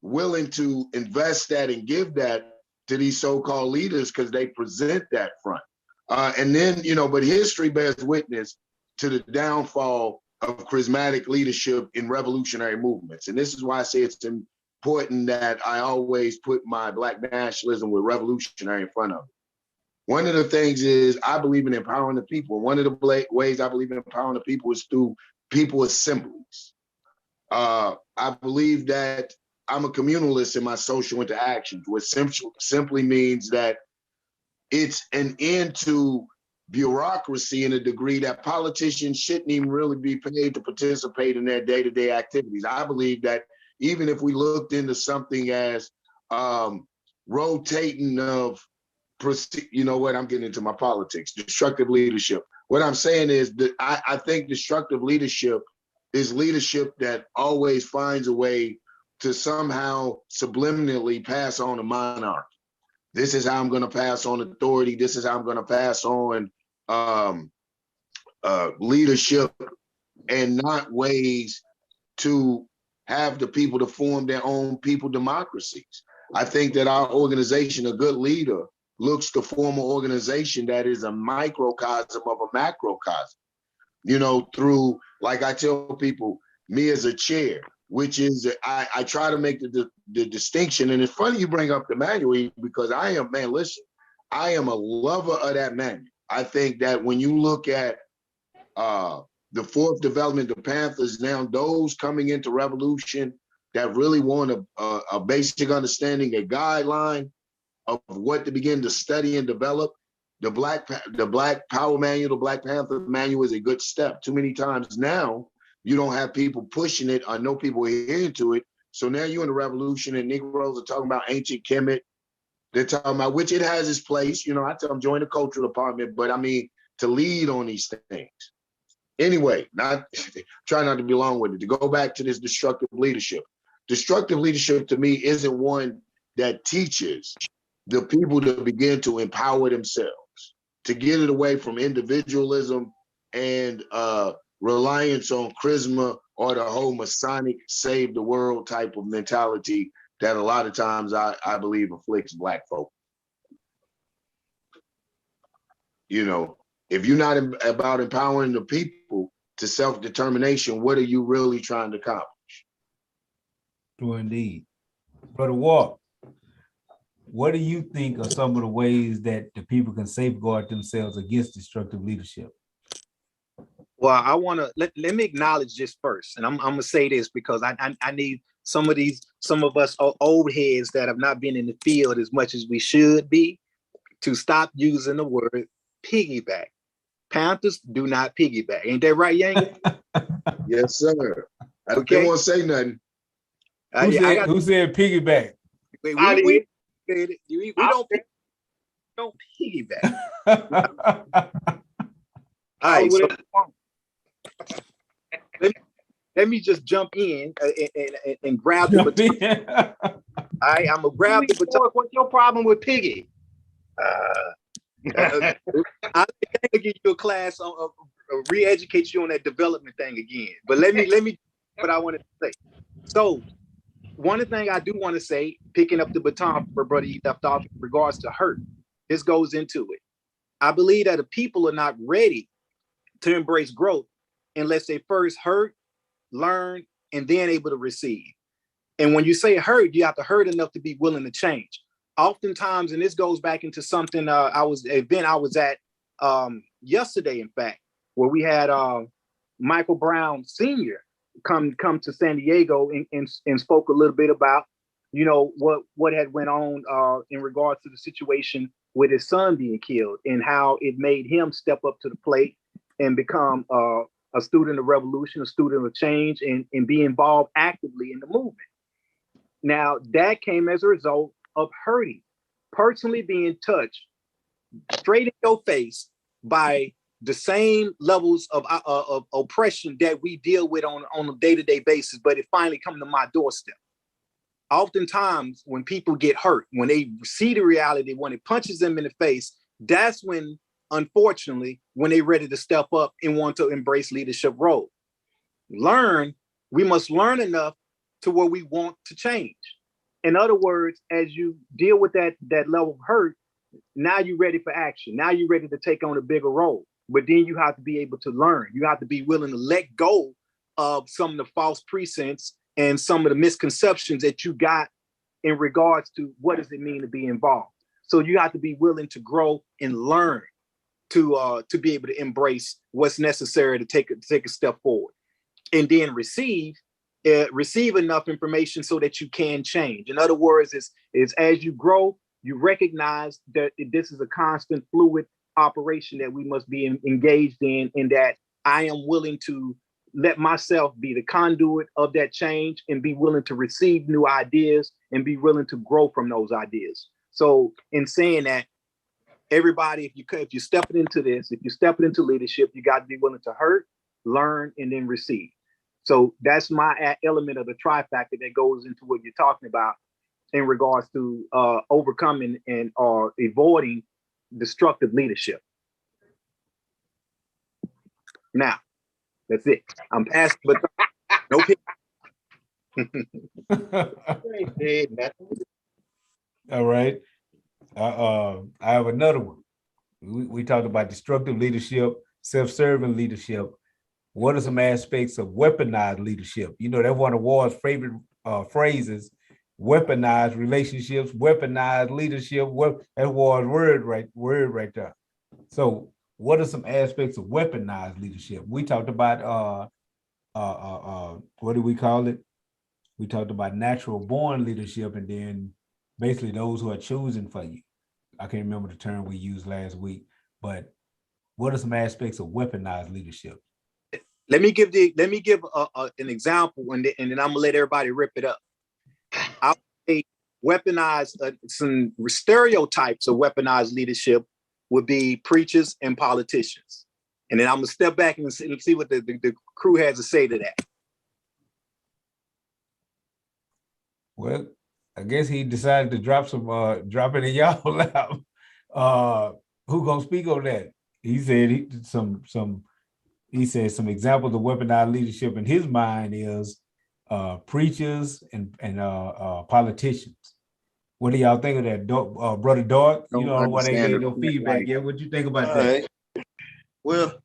willing to invest that and give that to these so-called leaders because they present that front. And then, but history bears witness to the downfall of charismatic leadership in revolutionary movements. And this is why I say it's important that I always put my Black nationalism with revolutionary in front of it. One of the things is I believe in empowering the people. One of the ways I believe in empowering the people is through people assemblies. I believe that I'm a communalist in my social interactions, which simply means that it's an end to bureaucracy in a degree that politicians shouldn't even really be paid to participate in their day-to-day activities. I believe that even if we looked into something as rotating of, you know what, I'm getting into my politics, destructive leadership. What I'm saying is that I think destructive leadership is leadership that always finds a way to somehow subliminally pass on a monarchy. This is how I'm going to pass on authority. This is how I'm going to pass on leadership and not ways to have the people to form their own people democracies. I think that our organization, a good leader, looks to form an organization that is a microcosm of a macrocosm, you know, through, like I tell people, me as a chair, which is, I try to make the distinction. And it's funny you bring up the manual, because I am, man, listen, I am a lover of that manual. I think that when you look at the fourth development, the Panthers, now those coming into revolution that really want a basic understanding, a guideline of what to begin to study and develop. The Black Power Manual, the Black Panther Manual is a good step. Too many times now, you don't have people pushing it or no people adhering to it. So now you're in the revolution and Negroes are talking about ancient Kemet. They're talking about, which it has its place. You know, I tell them join the cultural department, but I mean, to lead on these things. Anyway, not try not to be long with it. To go back to this destructive leadership. Destructive leadership to me isn't one that teaches the people to begin to empower themselves, to get it away from individualism and reliance on charisma or the whole Masonic save the world type of mentality that a lot of times I believe afflicts Black folk. You know, if you're not about empowering the people to self-determination, what are you really trying to accomplish? True indeed. Brother Walk, what do you think are some of the ways that the people can safeguard themselves against destructive leadership? Well, I want to let me acknowledge this first, and I'm gonna say this because I need some of us old heads that have not been in the field as much as we should be to stop using the word piggyback. Panthers do not piggyback. Ain't that right, Yang? Yes, sir. I Okay. didn't want to say nothing. Who said piggyback? We don't piggyback. All right, so let me just jump in and grab the baton. All right, I'm gonna grab the baton. What's your problem with Piggy? I can give you a class on re-educate you on that development thing again. But let me what I wanted to say. So one of the things I do want to say, picking up the baton for Brother E left off in regards to hurt, this goes into it. I believe that the people are not ready to embrace growth unless they first hurt, learn, and then able to receive. And when you say hurt, you have to hurt enough to be willing to change. Oftentimes, and this goes back into something I was at yesterday, in fact, where we had Michael Brown Sr. come to San Diego and spoke a little bit about, you know, what had went on in regards to the situation with his son being killed and how it made him step up to the plate and become a student of revolution, a student of change, and be involved actively in the movement. Now, that came as a result of hurting, personally being touched straight in your face by the same levels of oppression that we deal with on a day-to-day basis, but it finally come to my doorstep. Oftentimes, when people get hurt, when they see the reality, when it punches them in the face, that's when, unfortunately, when they're ready to step up and want to embrace leadership role. We must learn enough to where we want to change. In other words, as you deal with that level of hurt, now you're ready for action. Now you're ready to take on a bigger role. But then you have to be able to learn. You have to be willing to let go of some of the false precepts and some of the misconceptions that you got in regards to what does it mean to be involved. So you have to be willing to grow and learn to be able to embrace what's necessary to take a step forward, and then receive enough information so that you can change. In other words, is as you grow, you recognize that this is a constant fluid operation that we must be engaged in that I am willing to let myself be the conduit of that change and be willing to receive new ideas and be willing to grow from those ideas. So in saying that, everybody, if you're stepping into this, if you're stepping into leadership, you got to be willing to hurt, learn, and then receive. So that's my element of the trifecta that goes into what you're talking about in regards to overcoming and avoiding destructive leadership. Now, that's it. I'm passing, but no pick. Ain't dead nothing. All right. I have another one. We talked about destructive leadership, self-serving leadership. What are some aspects of weaponized leadership? You know, that's one of Ward's favorite phrases, weaponized relationships, weaponized leadership. That's Ward's word right there. So what are some aspects of weaponized leadership? We talked about what do we call it? We talked about natural born leadership, and then basically those who are choosing for you. I can't remember the term we used last week, but what are some aspects of weaponized leadership? Let me give an example, and then I'm gonna let everybody rip it up. I'll say weaponize some stereotypes of weaponized leadership would be preachers and politicians, and then I'm gonna step back and see what the crew has to say to that. Well, I guess he decided to drop it in y'all lap. Who gonna speak on that? He said some examples of weaponized leadership in his mind is preachers and politicians. What do y'all think of that, Brother Dark? You know why they gave no feedback yet. What you think about that? Right. Well,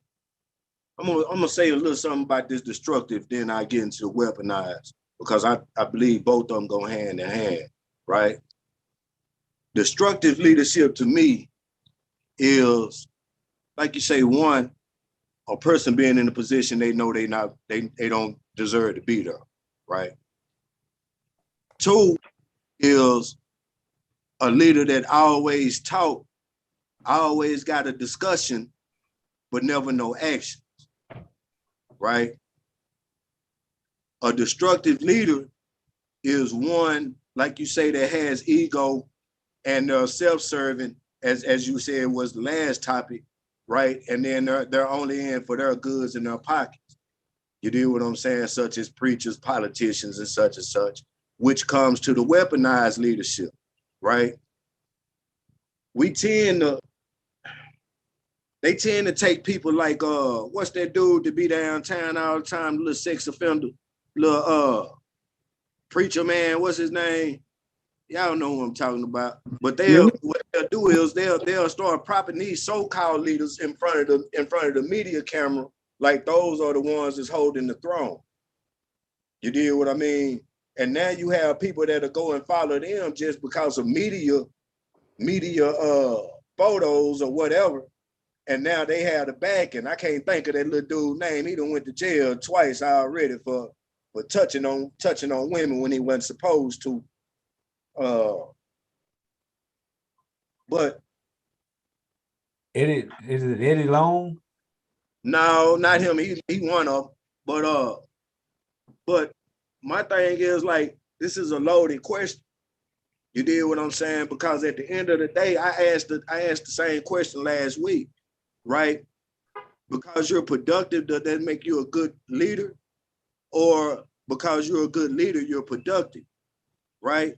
I'm gonna say a little something about this destructive, then I get into the weaponized, because I believe both of them go hand in hand, right? Destructive leadership to me is, like you say, one, a person being in a position they know they don't deserve to be there, right? Two is a leader that always talk, always got a discussion, but never no actions, right? A destructive leader is one, like you say, that has ego and self-serving, as you said was the last topic, right? And then they're only in for their goods in their pockets. You deal with what I'm saying, such as preachers, politicians, and such, which comes to the weaponized leadership, right? They tend to take people like what's that dude to be downtown all the time, the little sex offender, little preacher man, what's his name? Y'all know what I'm talking about. But what they'll do is they'll start propping these so-called leaders in front of the media camera, like those are the ones that's holding the throne. You deal what I mean? And now you have people that are go and follow them just because of media photos or whatever. And now they have the back, and I can't think of that little dude's name. He done went to jail twice already for touching on women when he wasn't supposed to. But Is it Eddie Long? no, not him. He one of them. But my thing is, like, this is a loaded question. You deal what I'm saying? Because at the end of the day, I asked the same question last week, right? Because you're productive, does that make you a good leader? Or because you're a good leader, you're productive, right?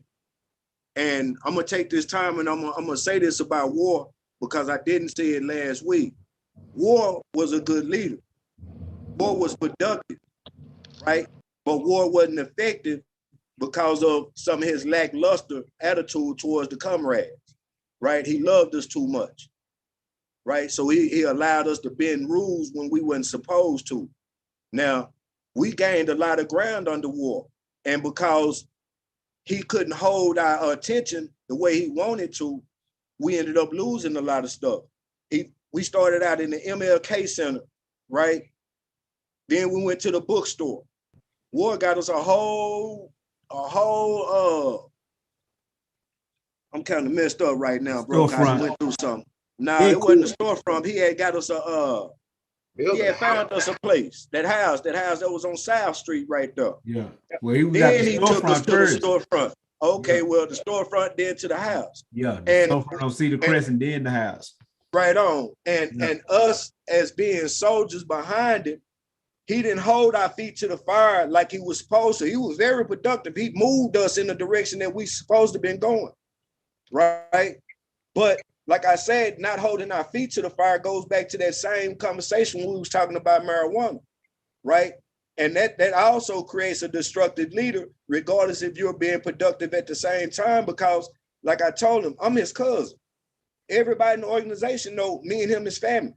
And I'm gonna take this time and I'm gonna say this about War, because I didn't say it last week. War was a good leader. War was productive, right? But War wasn't effective because of some of his lackluster attitude towards the comrades, right? He loved us too much, right? So he allowed us to bend rules when we weren't supposed to. Now, we gained a lot of ground under War, and because he couldn't hold our attention the way he wanted to, we ended up losing a lot of stuff. We started out in the MLK Center, right? Then we went to the bookstore. War got us a whole, I'm kind of messed up right now, bro, because I went through something. No, it wasn't a storefront. He had got us he had found us a place, that house that was on South Street right there. Yeah. Well, he took us to first. the storefront. Okay, yeah. Well, the storefront, then to the house. Yeah, the storefront on Cedar Crescent, then the house. Right on. And us as being soldiers behind him, he didn't hold our feet to the fire like he was supposed to. He was very productive. He moved us in the direction that we supposed to been going, right? But like I said, not holding our feet to the fire goes back to that same conversation when we was talking about marijuana, right? And that also creates a destructive leader, regardless if you're being productive at the same time, because like I told him, I'm his cousin. Everybody in the organization know me and him is family,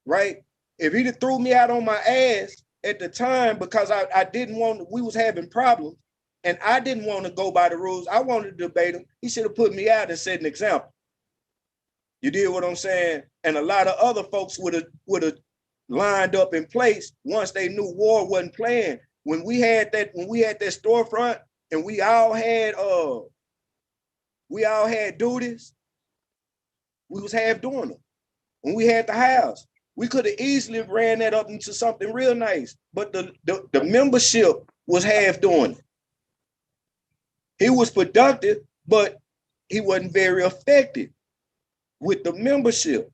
right? If he'd have threw me out on my ass at the time because I didn't want, we was having problems and I didn't want to go by the rules, I wanted to debate him, he should have put me out and set an example. You did what I'm saying? And a lot of other folks would have lined up in place once they knew war wasn't playing. When we had that storefront and we all had duties, we was half doing them. When we had the house, we could have easily ran that up into something real nice, but the membership was half doing it. He was productive, but he wasn't very effective with the membership.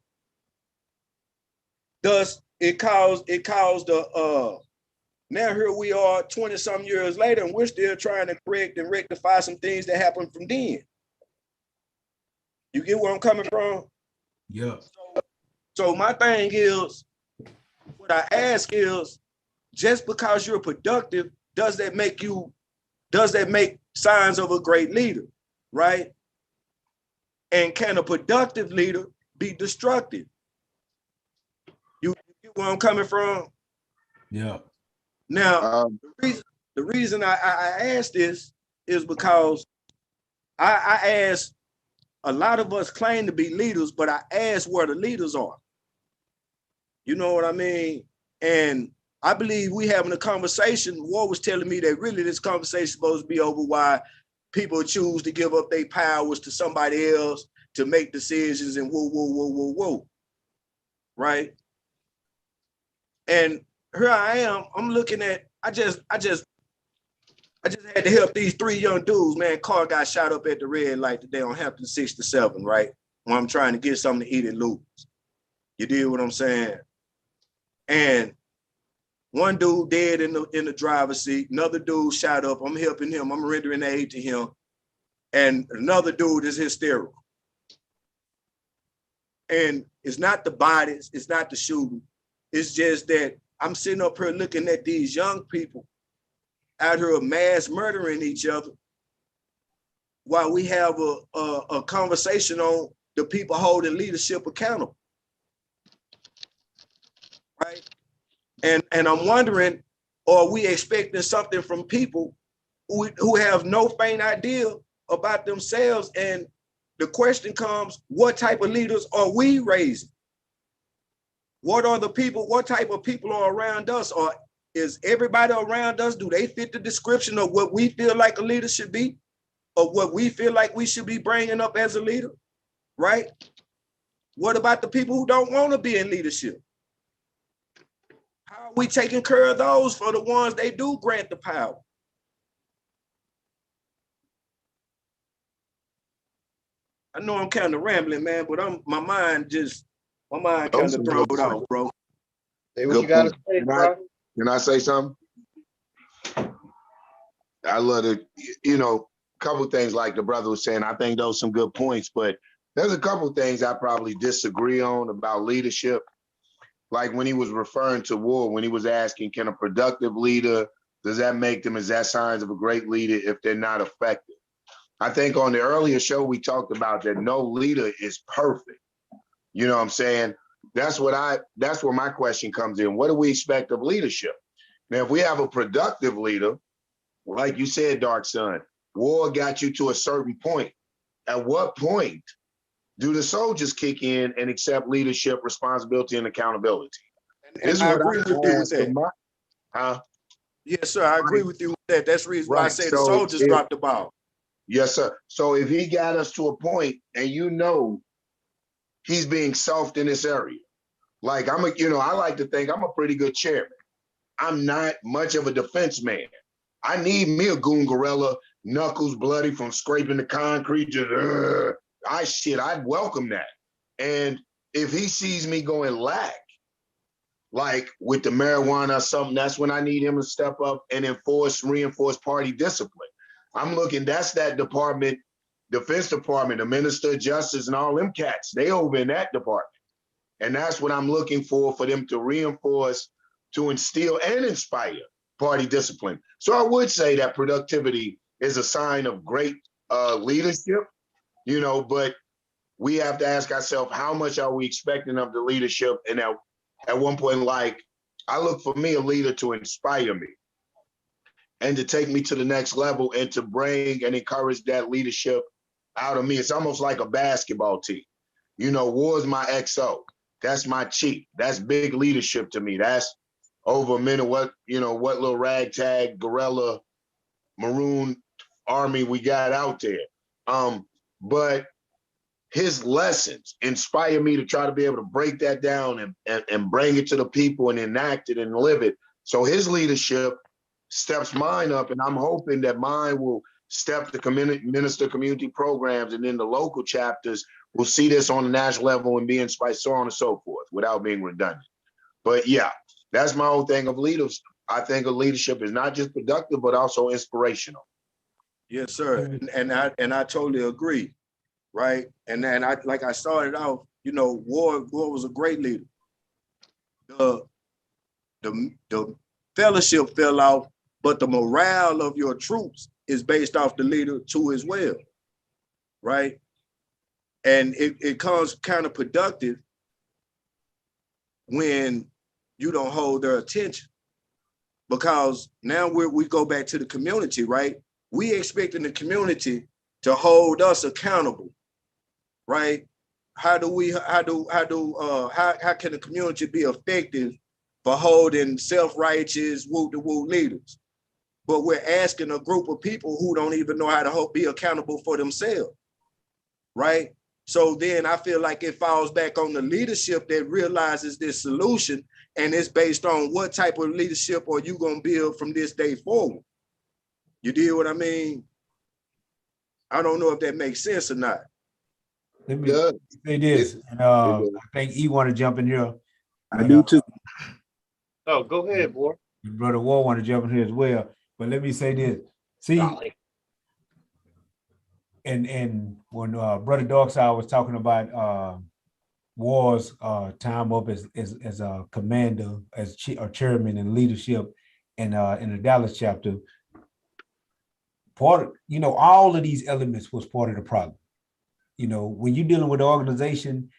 Thus, it caused now here we are 20-some years later, and we're still trying to correct and rectify some things that happened from then. You get where I'm coming from? Yeah. So my thing is, what I ask is, just because you're productive, does that make signs of a great leader, right? And can a productive leader be destructive? You get where I'm coming from? Yeah. Now, the reason I asked this is because I asked, a lot of us claim to be leaders, but I asked where the leaders are. You know what I mean? And I believe we having a conversation. War was telling me that really this conversation is supposed to be over why people choose to give up their powers to somebody else to make decisions and whoa. Right? And here I am, I'm looking at, I just had to help these 3 young dudes, man. Car got shot up at the red light today on Hampton 67, right? When I'm trying to get something to eat and lose. You did what I'm saying? And one dude dead in the driver's seat, another dude shot up, I'm helping him, I'm rendering aid to him. And another dude is hysterical. And it's not the bodies, it's not the shooting. It's just that I'm sitting up here looking at these young people out here mass murdering each other while we have a conversation on the people holding leadership accountable, right? And I'm wondering, are we expecting something from people who have no faint idea about themselves? And the question comes, what type of leaders are we raising? What type of people are around us? Or is everybody around us, do they fit the description of what we feel like a leader should be? Or what we feel like we should be bringing up as a leader, right? What about the people who don't want to be in leadership? How are we taking care of those for the ones they do grant the power? I know I'm kind of rambling, man, but my mind kind of thrown out, bro. Say what you gotta say, bro. Can I say something? I love it. A couple of things like the brother was saying, I think those are some good points, but there's a couple of things I probably disagree on about leadership. Like when he was referring to war, when he was asking, can a productive leader, does that make them, is that signs of a great leader if they're not effective? I think on the earlier show, we talked about that no leader is perfect. You know what I'm saying? That's where my question comes in. What do we expect of leadership? Now, if we have a productive leader, like you said, Dark Sun, war got you to a certain point. At what point do the soldiers kick in and accept leadership, responsibility, and accountability? And I agree with you with that. Yes, sir. I agree with you with that. That's the reason why I say the soldiers dropped the ball. Yes, sir. So if he got us to a point and he's being soft in this area, like I like to think I'm a pretty good chairman. I'm not much of a defense man. I need me a goon gorilla, knuckles bloody from scraping the concrete. I'd welcome that. And if he sees me going lack, like with the marijuana or something, that's when I need him to step up and reinforce party discipline. I'm looking, that's that department Defense Department, the Minister of Justice and all them cats, they over in that department. And that's what I'm looking for them to reinforce, to instill and inspire party discipline. So I would say that productivity is a sign of great leadership, you know, but we have to ask ourselves, how much are we expecting of the leadership? And at one point, like, I look for me, a leader, to inspire me and to take me to the next level and to bring and encourage that leadership out of me. It's almost like a basketball team. You know, War's my XO. That's my chief. That's big leadership to me. That's over a minute what little ragtag guerrilla maroon army we got out there. But his lessons inspire me to try to be able to break that down and bring it to the people and enact it and live it. So his leadership steps mine up, and I'm hoping that mine will step the minister community programs, and then the local chapters will see this on the national level and be inspired, so on and so forth, without being redundant. But yeah, that's my whole thing of leaders. I think of leadership is not just productive, but also inspirational. Yes, sir. And I totally agree. Right. And then I started off, you know, War was a great leader. The fellowship fell off, but the morale of your troops is based off the leader too as well. Right. And it comes counterproductive when you don't hold their attention, because now we go back to the community, right? We expecting the community to hold us accountable, right? How can the community be effective for holding self-righteous woo-to-woo leaders? But we're asking a group of people who don't even know how to be accountable for themselves, right? So then I feel like it falls back on the leadership that realizes this solution, and it's based on what type of leadership are you gonna build from this day forward. You deal what I mean? I don't know if that makes sense or not. Let me say this, and I think E want to jump in here. I do too. Oh, go ahead, boy. Brother War want to jump in here as well. But let me say this. See, and when Brother Darkside was talking about War's time up as a commander, as chairman and leadership in the Dallas chapter, part of, you know, all of these elements was part of the problem. You know, when you're dealing with the organization,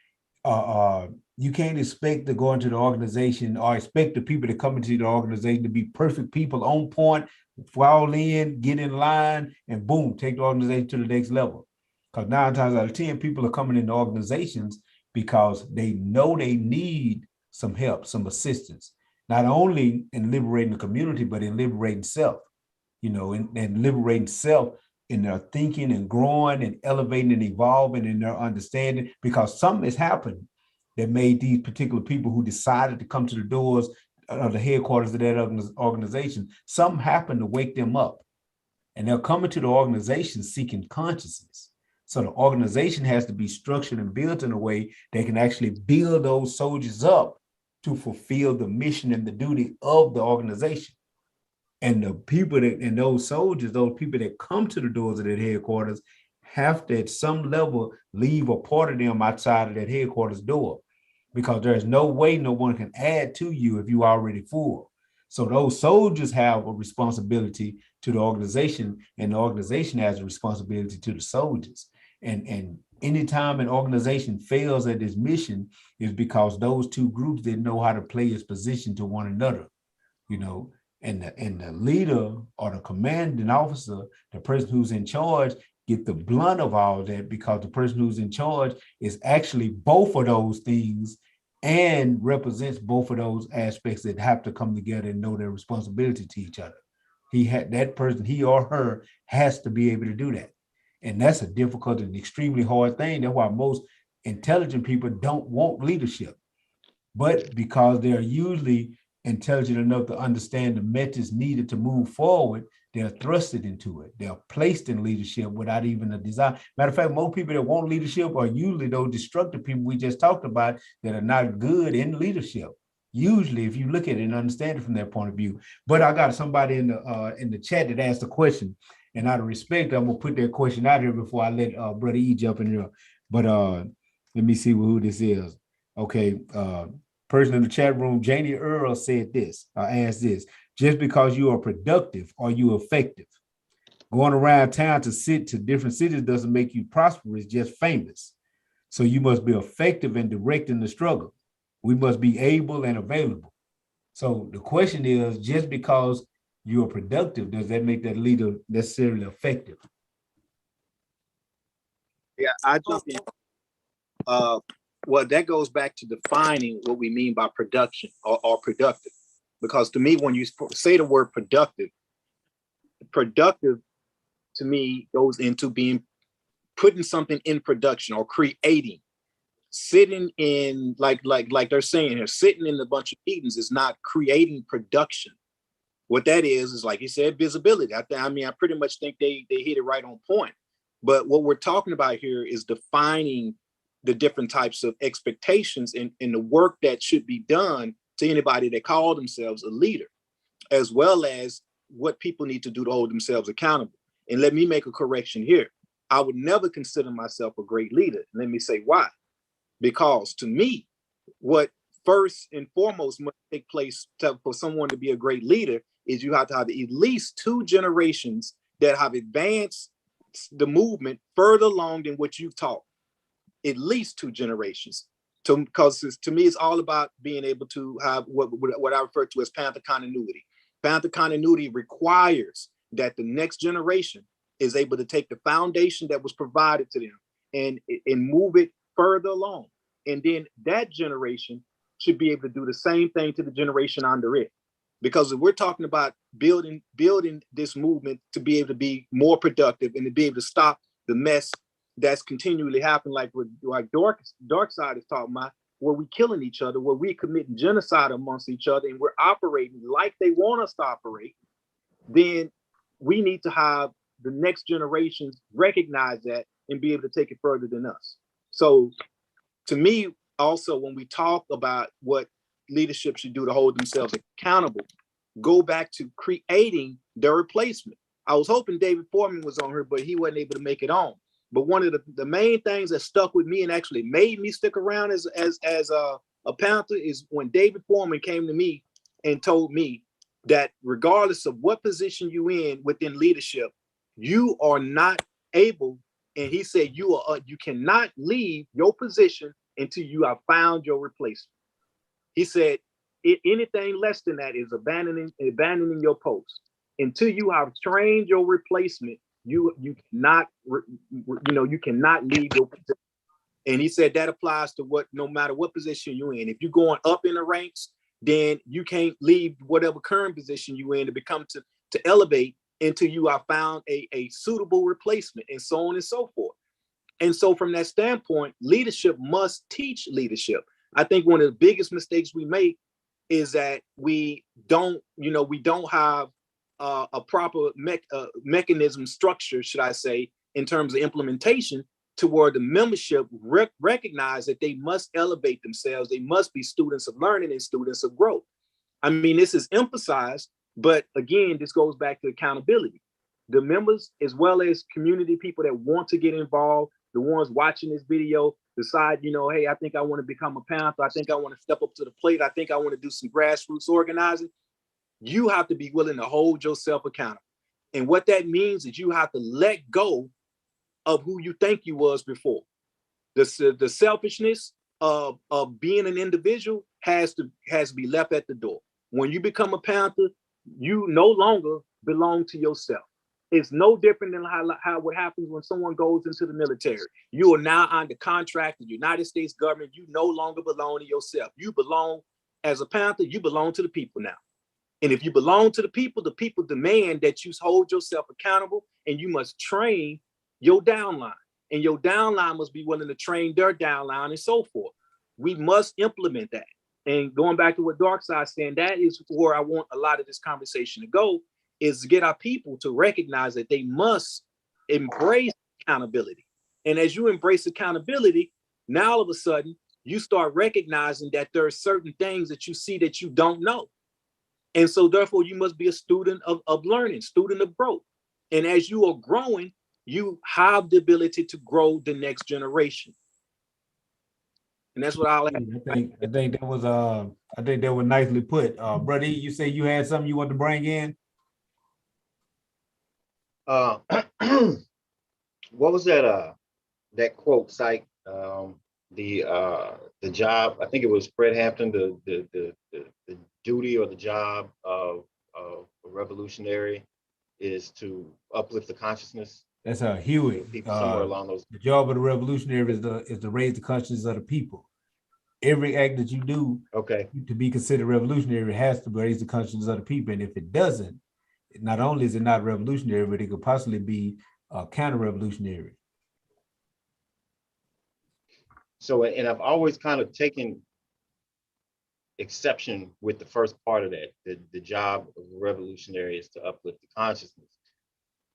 you can't expect to go into the organization or expect the people that come into the organization to be perfect people on point, fall in, get in line, and boom, take the organization to the next level. Because 9 times out of 10, people are coming into organizations because they know they need some help, some assistance, not only in liberating the community, but in liberating self, you know, and liberating self in their thinking and growing and elevating and evolving in their understanding, because something has happened that made these particular people who decided to come to the doors of the headquarters of that organization, something happened to wake them up. And they're coming to the organization seeking consciousness. So the organization has to be structured and built in a way they can actually build those soldiers up to fulfill the mission and the duty of the organization. And the people that, and those soldiers, those people that come to the doors of that headquarters have to, at some level, leave a part of them outside of that headquarters door, because there's no way no one can add to you if you already full. So those soldiers have a responsibility to the organization, and the organization has a responsibility to the soldiers. And anytime an organization fails at its mission is because those two groups didn't know how to play its position to one another, you know. And the leader or the commanding officer, the person who's in charge, get the blunt of all that, because the person who's in charge is actually both of those things and represents both of those aspects that have to come together and know their responsibility to each other. That person, he or her, has to be able to do that. And that's a difficult and extremely hard thing. That's why most intelligent people don't want leadership. But because they're usually intelligent enough to understand the methods needed to move forward, they're thrusted into it. They're placed in leadership without even a desire. Matter of fact, most people that want leadership are usually those destructive people we just talked about that are not good in leadership. Usually, if you look at it and understand it from their point of view. But I got somebody in the chat that asked a question, And out of respect, I'm gonna put that question out here before I let brother E jump in here. But let me see who this is. Okay, person in the chat room, Janie Earl said this. I asked this: just because you are productive, are you effective? Going around town to sit to different cities doesn't make you prosperous, just famous. So you must be effective in directing the struggle. We must be able and available. So the question is, just because you're productive, does that make that leader necessarily effective? Yeah, I jump in. Well, that goes back to defining what we mean by production or productive. Because to me, when you say the word productive to me goes into putting something in production or creating. Sitting in like they're saying here, sitting in a bunch of meetings is not creating production. What that is like you said, visibility. I mean, I pretty much think they hit it right on point. But what we're talking about here is defining the different types of expectations in the work that should be done to anybody that call themselves a leader, as well as what people need to do to hold themselves accountable. And let me make a correction here. I would never consider myself a great leader. Let me say why. Because to me, what first and foremost must take place for someone to be a great leader is you have to have at least 2 generations that have advanced the movement further along than what you've taught. At least 2 generations. Because to me, it's all about being able to have what I refer to as Panther continuity. Panther continuity requires that the next generation is able to take the foundation that was provided to them and move it further along. And then that generation should be able to do the same thing to the generation under it. Because if we're talking about building this movement to be able to be more productive and to be able to stop the mess that's continually happening, like Dark Side is talking about, where we killing each other, where we committing genocide amongst each other, and we're operating like they want us to operate, then we need to have the next generations recognize that and be able to take it further than us. So to me, also, when we talk about what leadership should do to hold themselves accountable, go back to creating their replacement. I was hoping David Foreman was on here, but he wasn't able to make it on. But one of the main things that stuck with me and actually made me stick around as a Panther is when David Foreman came to me and told me that regardless of what position you in within leadership, you are not able, and he said you cannot leave your position until you have found your replacement. He said anything less than that is abandoning your post. Until you have trained your replacement, you cannot leave your position. And he said that applies to no matter what position you're in. If you're going up in the ranks, then you can't leave whatever current position you're in to elevate until you have found a suitable replacement, and so on and so forth. And so from that standpoint, leadership must teach leadership. I think one of the biggest mistakes we make is that we don't have a proper mechanism structure, should I say, in terms of implementation, to where the membership recognize that they must elevate themselves. They must be students of learning and students of growth. I mean, this is emphasized, but again, this goes back to accountability. The members, as well as community people that want to get involved, the ones watching this video, decide, hey, I think I want to become a Panther. I think I want to step up to the plate. I think I want to do some grassroots organizing. You have to be willing to hold yourself accountable. And what that means is you have to let go of who you think you was before. The selfishness of being an individual has to be left at the door. When you become a Panther, you no longer belong to yourself. It's no different than how what happens when someone goes into the military. You are now under contract with the United States government. You no longer belong to yourself. You belong, as a Panther, you belong to the people now. And if you belong to the people demand that you hold yourself accountable, and you must train your downline. And your downline must be willing to train their downline, and so forth. We must implement that. And going back to what Darkseid's saying, that is where I want a lot of this conversation to go, is to get our people to recognize that they must embrace accountability. And as you embrace accountability, now all of a sudden, you start recognizing that there are certain things that you see that you don't know. And so therefore, you must be a student of learning, student of growth. And as you are growing, you have the ability to grow the next generation. And that's what I'll I think that was nicely put. Brother E, you say you had something you want to bring in? What was that quote, Psych? The job, I think it was Fred Hampton, the duty or the job of a revolutionary is to uplift the consciousness. That's Hewitt. People somewhere along those. The job of the revolutionary is to raise the consciousness of the people. Every act that you do, okay, to be considered revolutionary has to raise the consciousness of the people. And if it doesn't, not only is it not revolutionary, but it could possibly be counter-revolutionary. So, and I've always kind of taken exception with the first part of that. The job of a revolutionary is to uplift the consciousness.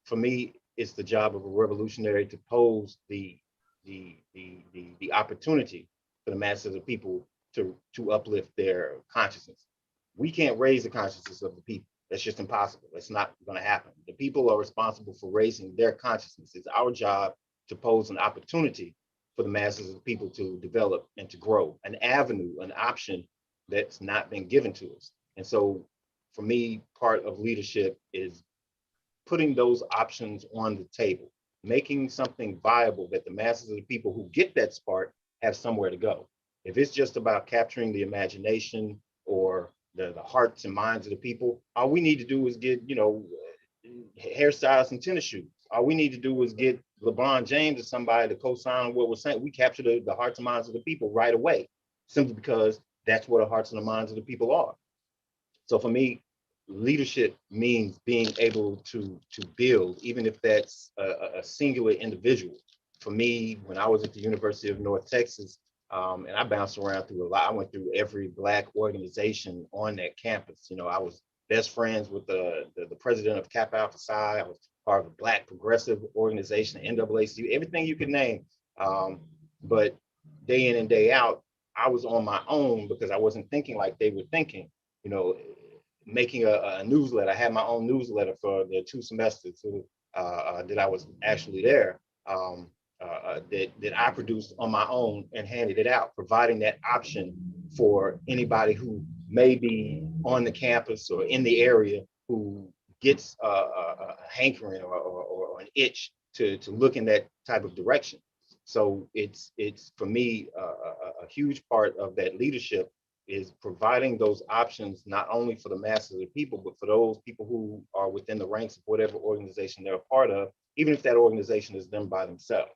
For me, it's the job of a revolutionary to pose the opportunity for the masses of people to uplift their consciousness. We can't raise the consciousness of the people. That's just impossible. That's not going to happen. The people are responsible for raising their consciousness. It's our job to pose an opportunity for the masses of people to develop and to grow, an avenue, an option that's not been given to us. And so for me, part of leadership is putting those options on the table, making something viable that the masses of the people who get that spark have somewhere to go. If it's just about capturing the imagination or the hearts and minds of the people, all we need to do is get, hairstyles and tennis shoes. All we need to do is get LeBron James or somebody to co-sign what we're saying. We capture the hearts and minds of the people right away, simply because that's where the hearts and the minds of the people are. So for me, leadership means being able to build, even if that's a singular individual. For me, when I was at the University of North Texas, and I bounced around through a lot, I went through every Black organization on that campus. I was best friends with the president of Kappa Alpha Psi. I was part of a Black progressive organization, NAACP, everything you could name. But day in and day out, I was on my own because I wasn't thinking like they were thinking, making a newsletter. I had my own newsletter for the 2 semesters that I was actually there, that I produced on my own and handed it out, providing that option for anybody who may be on the campus or in the area who gets a hankering or an itch to look in that type of direction. So it's for me, a huge part of that leadership is providing those options, not only for the masses of the people, but for those people who are within the ranks of whatever organization they're a part of, even if that organization is them by themselves.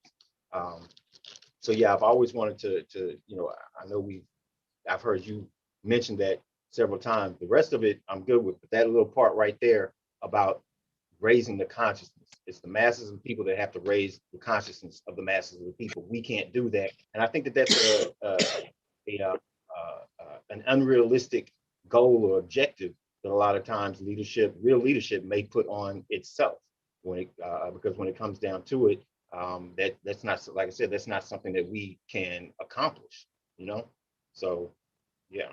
So yeah, I've always wanted to I know I've heard you mention that several times. The rest of it I'm good with, but that little part right there about raising the consciousness. It's the masses of people that have to raise the consciousness of the masses of the people. We can't do that. And I think that that's an unrealistic goal or objective that a lot of times real leadership may put on itself because when it comes down to it, that's not, like I said, that's not something that we can accomplish, So, yeah.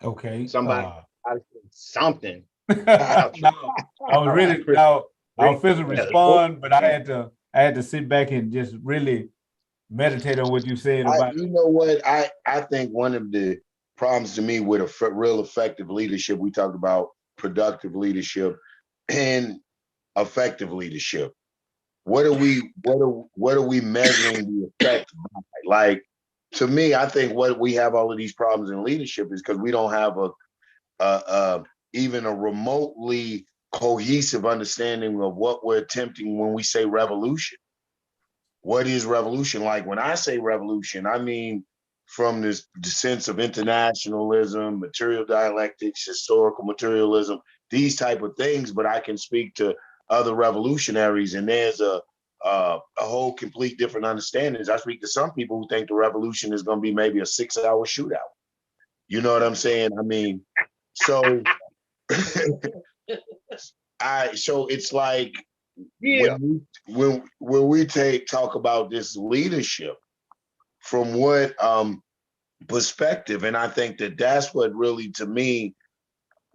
Okay. Somebody something. No, I was really I was supposed to respond, but I had to sit back and just really meditate on what you said about. You know what? I think one of the problems to me with a real effective leadership, we talked about productive leadership and effective leadership. What are we measuring the effect by? Like, to me, I think what we have all of these problems in leadership is because we don't have even a remotely cohesive understanding of what we're attempting when we say revolution. What is revolution? Like, when I say revolution, I mean from the sense of internationalism, material dialectics, historical materialism, these type of things, but I can speak to other revolutionaries, and there's a whole complete different understandings. I speak to some people who think the revolution is going to be maybe a 6-hour shootout. You know what I'm saying? I mean, so so it's like, yeah, when we talk about this leadership, from what perspective, and I think that that's what really, to me,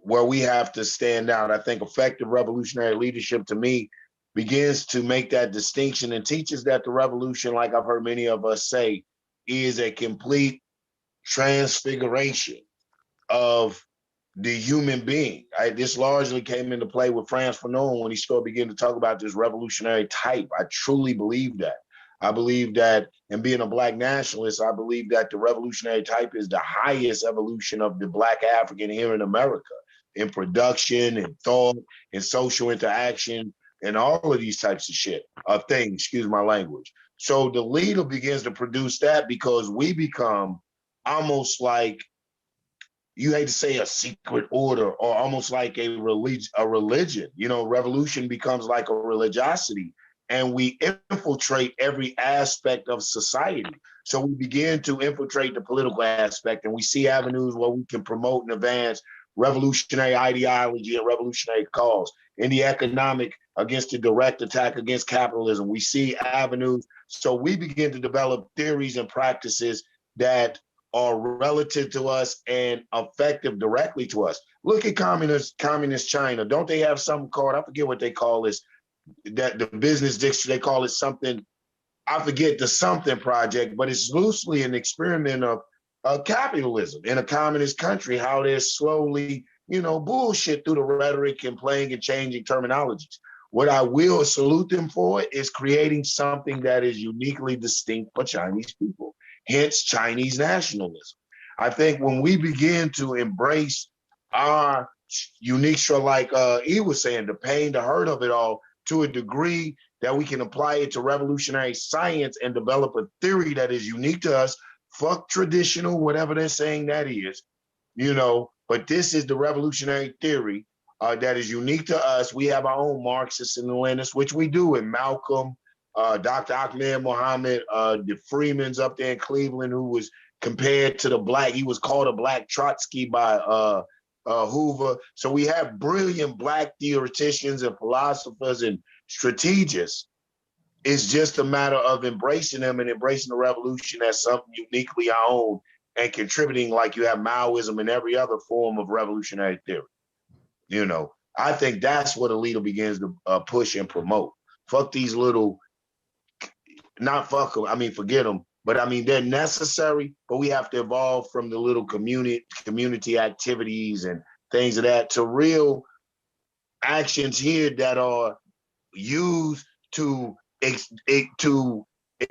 where we have to stand out. I think effective revolutionary leadership, to me, begins to make that distinction and teaches that the revolution, like I've heard many of us say, is a complete transfiguration of the human being. This largely came into play with Frantz Fanon when he started beginning to talk about this revolutionary type. I truly believe that. I believe that, and being a Black nationalist, I believe that the revolutionary type is the highest evolution of the Black African here in America, in production and thought and social interaction and all of these types of shit, of things, excuse my language. So the leader begins to produce that because we become almost like, you hate to say a secret order, or almost like a religion. You know, revolution becomes like a religiosity, and we infiltrate every aspect of society. So we begin to infiltrate the political aspect, and we see avenues where we can promote and advance revolutionary ideology and revolutionary cause. In the economic, against the direct attack against capitalism, we see avenues. So we begin to develop theories and practices that are relative to us and effective directly to us. Look at communist China. Don't they have something called, I forget what they call this, that the business dictionary, they call it something, I forget the something project, but it's loosely an experiment of capitalism in a communist country, how they're slowly, bullshit through the rhetoric and playing and changing terminologies. What I will salute them for is creating something that is uniquely distinct for Chinese people. Hence Chinese nationalism. I think when we begin to embrace our unique, like he was saying, the pain, the hurt of it all, to a degree that we can apply it to revolutionary science and develop a theory that is unique to us, fuck traditional, whatever they're saying that is, but this is the revolutionary theory that is unique to us. We have our own Marxists and Leninists, which we do in Malcolm, Dr. Ahmed Mohammed, the Freemans up there in Cleveland, who was compared to the Black, he was called a Black Trotsky by Hoover. So we have brilliant Black theoreticians and philosophers and strategists. It's just a matter of embracing them and embracing the revolution as something uniquely our own and contributing, like you have Maoism and every other form of revolutionary theory. I think that's what a leader begins to push and promote. Fuck these little, not fuck them, forget them, but they're necessary, but we have to evolve from the little community activities and things of that to real actions here that are used to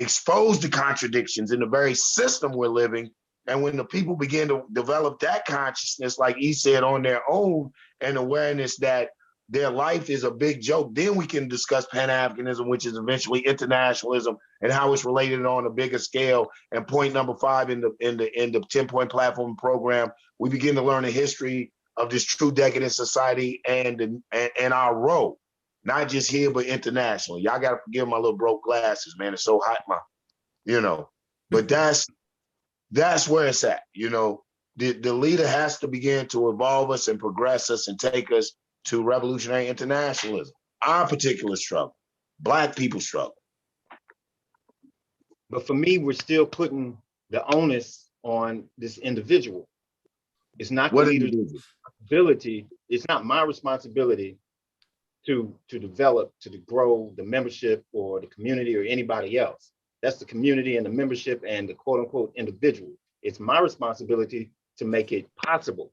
expose the contradictions in the very system we're living. And when the people begin to develop that consciousness, like he said, on their own, and awareness that their life is a big joke, then we can discuss Pan-Africanism, which is eventually internationalism, and how it's related on a bigger scale. And point number 5 in the 10-point platform program, we begin to learn the history of this true decadent society and our role, not just here but internationally. Y'all gotta forgive my little broke glasses, man. It's so hot, but that's where it's at. The leader has to begin to evolve us and progress us and take us to revolutionary internationalism. Our particular struggle, Black people's struggle. But for me, we're still putting the onus on this individual. It's not the leader's responsibility. It's not my responsibility to develop, to grow the membership or the community or anybody else. That's the community and the membership and the quote unquote individual. It's my responsibility to make it possible,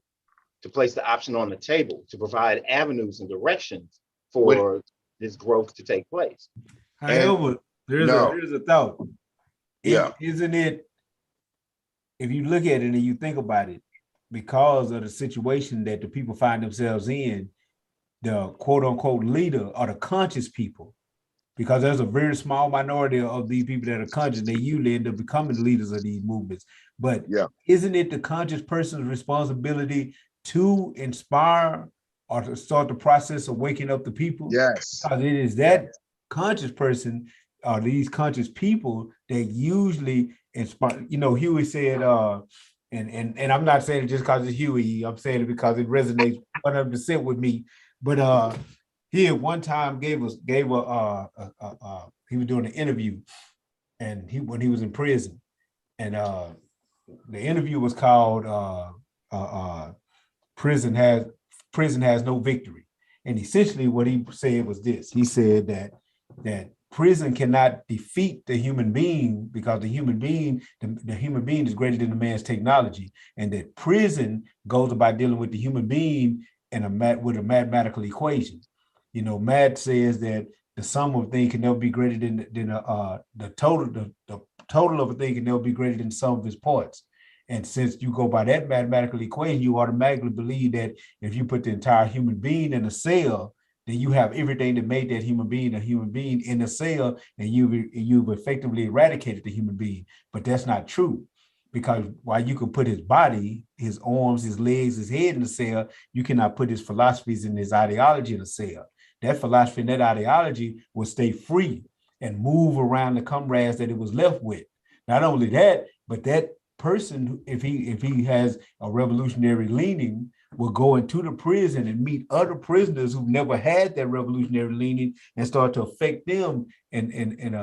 to place the option on the table, to provide avenues and directions for this growth to take place. However, there's a thought. Isn't it, if you look at it and you think about it, because of the situation that the people find themselves in, the quote unquote leader are the conscious people, because there's a very small minority of these people that are conscious. They usually end up becoming the leaders of these movements. But isn't it the conscious person's responsibility to inspire or to start the process of waking up the people? Yes. Because it is that conscious person or these conscious people that usually inspire. Huey said, and I'm not saying it just because it's Huey, I'm saying it because it resonates 100% with me. But he at one time he was doing an interview, and when he was in prison, and the interview was called "Prison Has prison has no victory. And essentially what he said was this. He said that prison cannot defeat the human being because the human being is greater than the man's technology. And that prison goes about dealing with the human being with a mathematical equation. You know, math says that the sum of a thing can never be greater than the total of a thing can never be greater than the sum of its parts. And since you go by that mathematical equation, you automatically believe that if you put the entire human being in a cell, then you have everything that made that human being a human being in a cell, and you've effectively eradicated the human being. But that's not true, because while you can put his body, his arms, his legs, his head in the cell, you cannot put his philosophies and his ideology in a cell. That philosophy and that ideology will stay free and move around the comrades that it was left with. Not only that, but that person, if he has a revolutionary leaning, will go into the prison and meet other prisoners who've never had that revolutionary leaning and start to affect them in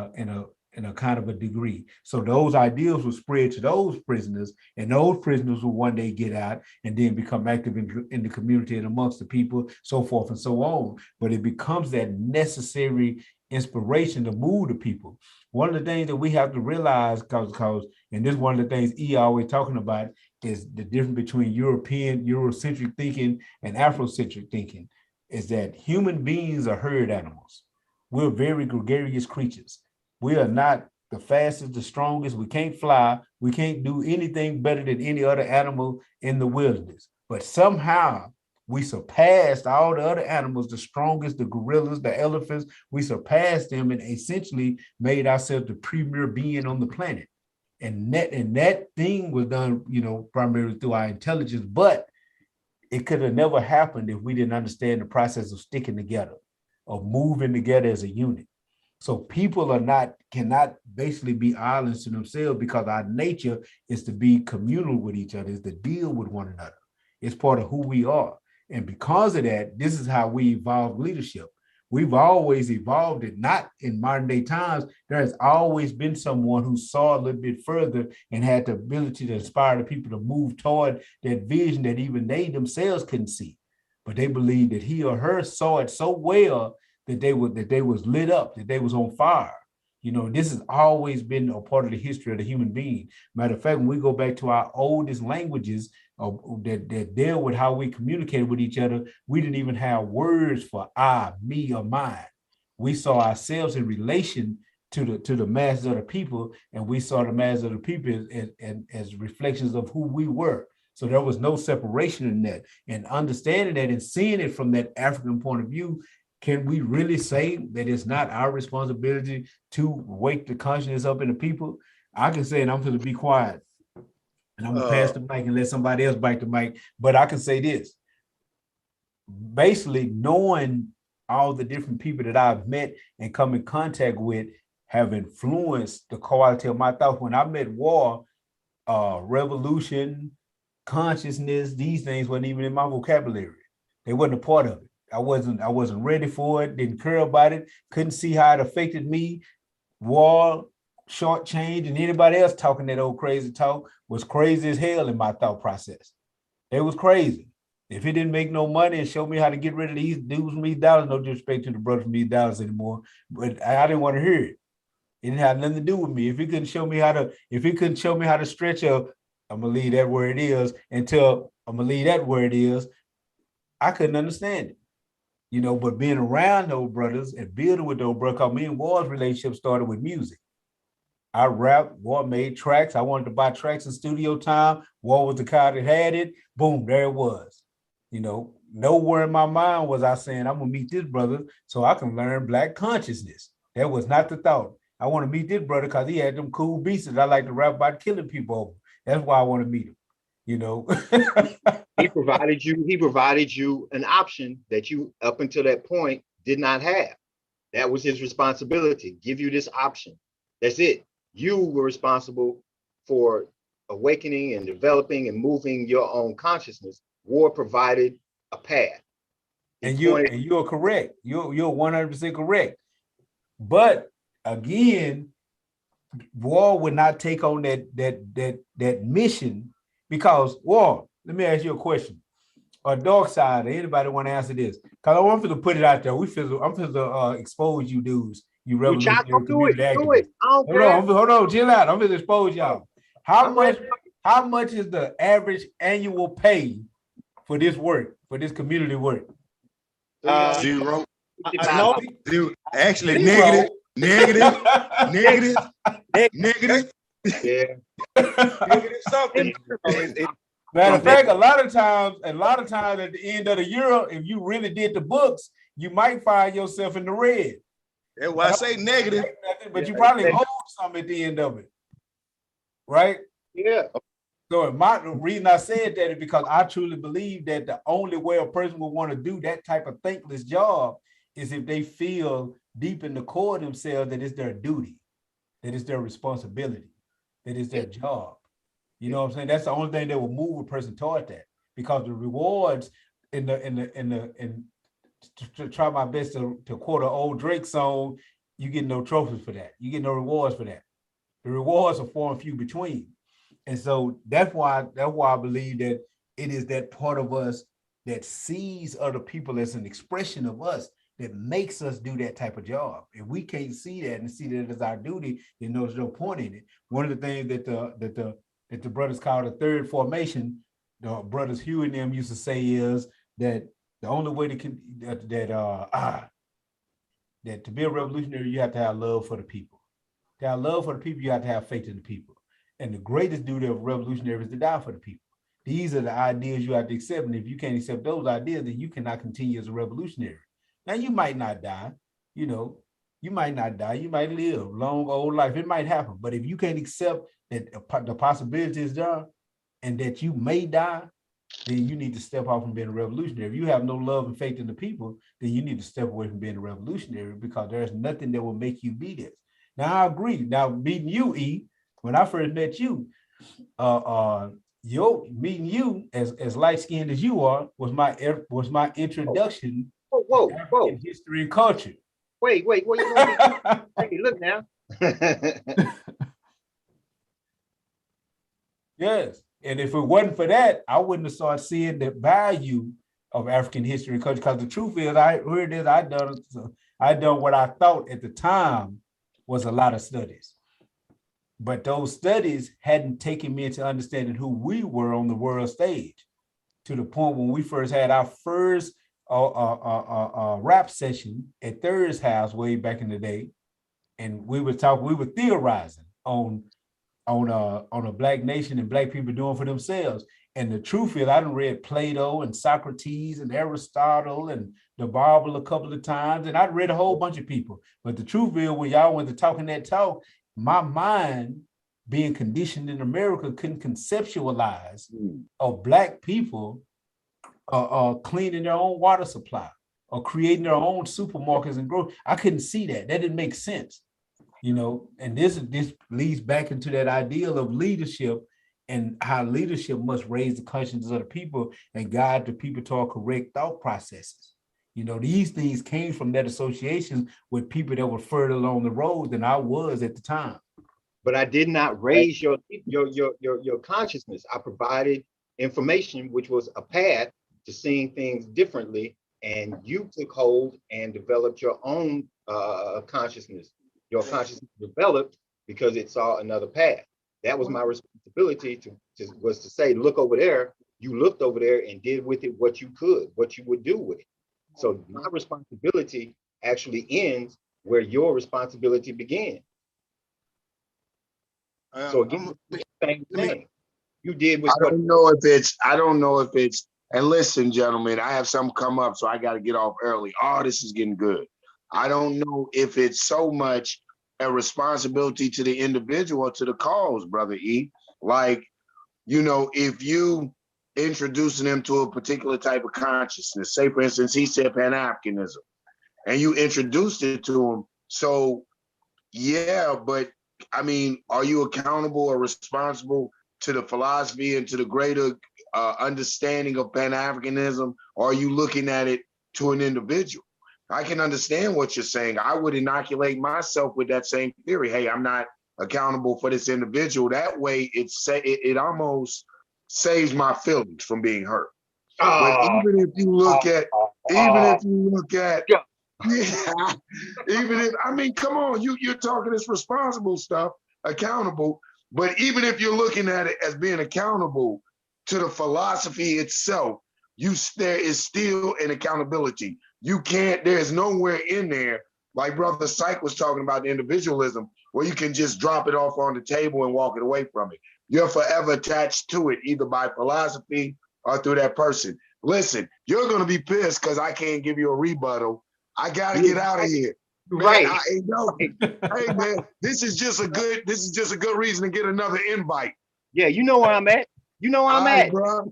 a kind of a degree. So those ideals will spread to those prisoners, and those prisoners will one day get out and then become active in the community and amongst the people, so forth and so on. But it becomes that necessary inspiration to move the people. One of the things that we have to realize, and this is one of the things E always talking about, is the difference between Eurocentric thinking and Afrocentric thinking, is that human beings are herd animals. We're very gregarious creatures. We are not the fastest, the strongest. We can't fly. We can't do anything better than any other animal in the wilderness. But somehow we surpassed all the other animals, the strongest, the gorillas, the elephants. We surpassed them and essentially made ourselves the premier being on the planet. And that thing was done, primarily through our intelligence, but it could have never happened if we didn't understand the process of sticking together, of moving together as a unit. So people cannot basically be islands to themselves, because our nature is to be communal with each other, is to deal with one another. It's part of who we are. And because of that, this is how we evolve leadership. We've always evolved it, not in modern day times. There has always been someone who saw a little bit further and had the ability to inspire the people to move toward that vision that even they themselves couldn't see. But they believed that he or her saw it so well that they was lit up, that they was on fire. This has always been a part of the history of the human being. Matter of fact, when we go back to our oldest languages that deal with how we communicated with each other, we didn't even have words for I, me, or mine. We saw ourselves in relation to the masses of the people, and we saw the masses of the people as reflections of who we were. So there was no separation in that. And understanding that and seeing it from that African point of view, can we really say that it's not our responsibility to wake the consciousness up in the people? I can say, and I'm going to be quiet, and I'm going to pass the mic and let somebody else bite the mic. But I can say this. Basically, knowing all the different people that I've met and come in contact with have influenced the quality of my thoughts. When I met War, revolution, consciousness, these things weren't even in my vocabulary. They wasn't a part of it. I wasn't ready for it, didn't care about it, couldn't see how it affected me. War, short change, and anybody else talking that old crazy talk was crazy as hell in my thought process. It was crazy. If it didn't make no money and show me how to get rid of these dudes from these dollars, no disrespect to the brothers from these dollars anymore, but I didn't want to hear it. It didn't have nothing to do with me. If he couldn't show me how to stretch up, I'm gonna leave that where it is until I'm gonna leave that where it is. I couldn't understand it. But being around those brothers and building with those brothers, because me and War's relationship started with music. I rapped, War made tracks. I wanted to buy tracks in studio time. War was the guy that had it. Boom, there it was. Nowhere in my mind was I saying, I'm going to meet this brother so I can learn Black consciousness. That was not the thought. I want to meet this brother because he had them cool beats that I like to rap about killing people over. That's why I want to meet him. He provided you an option that you up until that point did not have. That was his responsibility, give you this option. That's it. You were responsible for awakening and developing and moving your own consciousness. War provided a path. And you're correct. You're 100% correct. But again, War would not take on that mission, because War, let me ask you a question. or dark side? Anybody want to answer this? Because I want to put it out there. I'm to expose you dudes, you Well, Chop, revolutionary do it. community Do it. activists. I don't Hold care. on, hold on, chill out. I'm going to expose y'all. How I'm ready. How much is the average annual pay for this work, for this community work? Zero. I know. Zero. Actually, Zero. negative. Yeah. Negative something. Matter of fact, a lot of times at the end of the year, if you really did the books, you might find yourself in the red. That's why I say negative. But you probably hold some at the end of it, right? Yeah. So the reason I said that is because I truly believe that the only way a person will want to do that type of thankless job is if they feel deep in the core of themselves that it's their duty, that it's their responsibility, that it's their job. You know what I'm saying? That's the only thing that will move a person toward that, because the rewards to try my best to quote an old Drake song, you get no trophies for that. You get no rewards for that. The rewards are far and few between. And so that's why I believe that it is that part of us that sees other people as an expression of us that makes us do that type of job. If we can't see that and see that as our duty, then there's no point in it. One of the things that the brothers call the third formation, the brothers Hugh and them used to say is that the only way that to be a revolutionary, you have to have love for the people. To have love for the people, you have to have faith in the people. And the greatest duty of a revolutionary is to die for the people. These are the ideas you have to accept. And if you can't accept those ideas, then you cannot continue as a revolutionary. Now, you might not die, you might not die. You might live long, old life. It might happen. But if you can't accept that the possibility is there and that you may die, then you need to step off from being a revolutionary. If you have no love and faith in the people, then you need to step away from being a revolutionary, because there's nothing that will make you be this. Now, I agree. Now, meeting you, E, when I first met you, meeting you as light-skinned as you are was my introduction Whoa. to African history and culture. Wait. Hey, look now. Yes. And if it wasn't for that, I wouldn't have started seeing the value of African history and culture. Because the truth is, I done what I thought at the time was a lot of studies. But those studies hadn't taken me into understanding who we were on the world stage, to the point when we first had our first rap session at Third's house way back in the day. And we were theorizing on a Black nation and Black people doing for themselves. And the truth is, I done read Plato and Socrates and Aristotle and the Bible a couple of times, and I'd read a whole bunch of people. But the truth is, when y'all went to talking that talk, my mind, being conditioned in America, couldn't conceptualize of Black people cleaning their own water supply or creating their own supermarkets and growth. I couldn't see that. That didn't make sense. And this leads back into that ideal of leadership and how leadership must raise the conscience of the people and guide the people to our correct thought processes. These things came from that association with people that were further along the road than I was at the time. But I did not raise your consciousness. I provided information, which was a path to seeing things differently, and you took hold and developed your own consciousness. Your consciousness developed because it saw another path. That was my responsibility to say, look over there. You looked over there and did with it what you could, what you would do with it. So my responsibility actually ends where your responsibility began. So again, same thing. You did with I don't know if it's, and listen, gentlemen, I have some come up, so I got to get off early. Oh, this is getting good. I don't know if it's so much a responsibility to the individual or to the cause, Brother E. Like, if you introducing them to a particular type of consciousness, say, for instance, he said Pan-Africanism, and you introduced it to him. So, yeah, but I mean, are you accountable or responsible to the philosophy and to the greater understanding of Pan-Africanism? Or are you looking at it to an individual? I can understand what you're saying. I would inoculate myself with that same theory. Hey, I'm not accountable for this individual. That way, it almost saves my feelings from being hurt. But Oh, even if you look at, yeah. yeah, even if, I mean, come on, you're talking this responsible stuff, accountable. But even if you're looking at it as being accountable to the philosophy itself, there is still an accountability. You can't, there's nowhere in there, like Brother Syke was talking about the individualism, where you can just drop it off on the table and walk it away from it. You're forever attached to it, either by philosophy or through that person. Listen, you're gonna be pissed because I can't give you a rebuttal. I gotta get out of here. Man, Right. Hey man, this is just a good reason to get another invite. Yeah, you know where I'm at. You know where All I'm right, at. bro.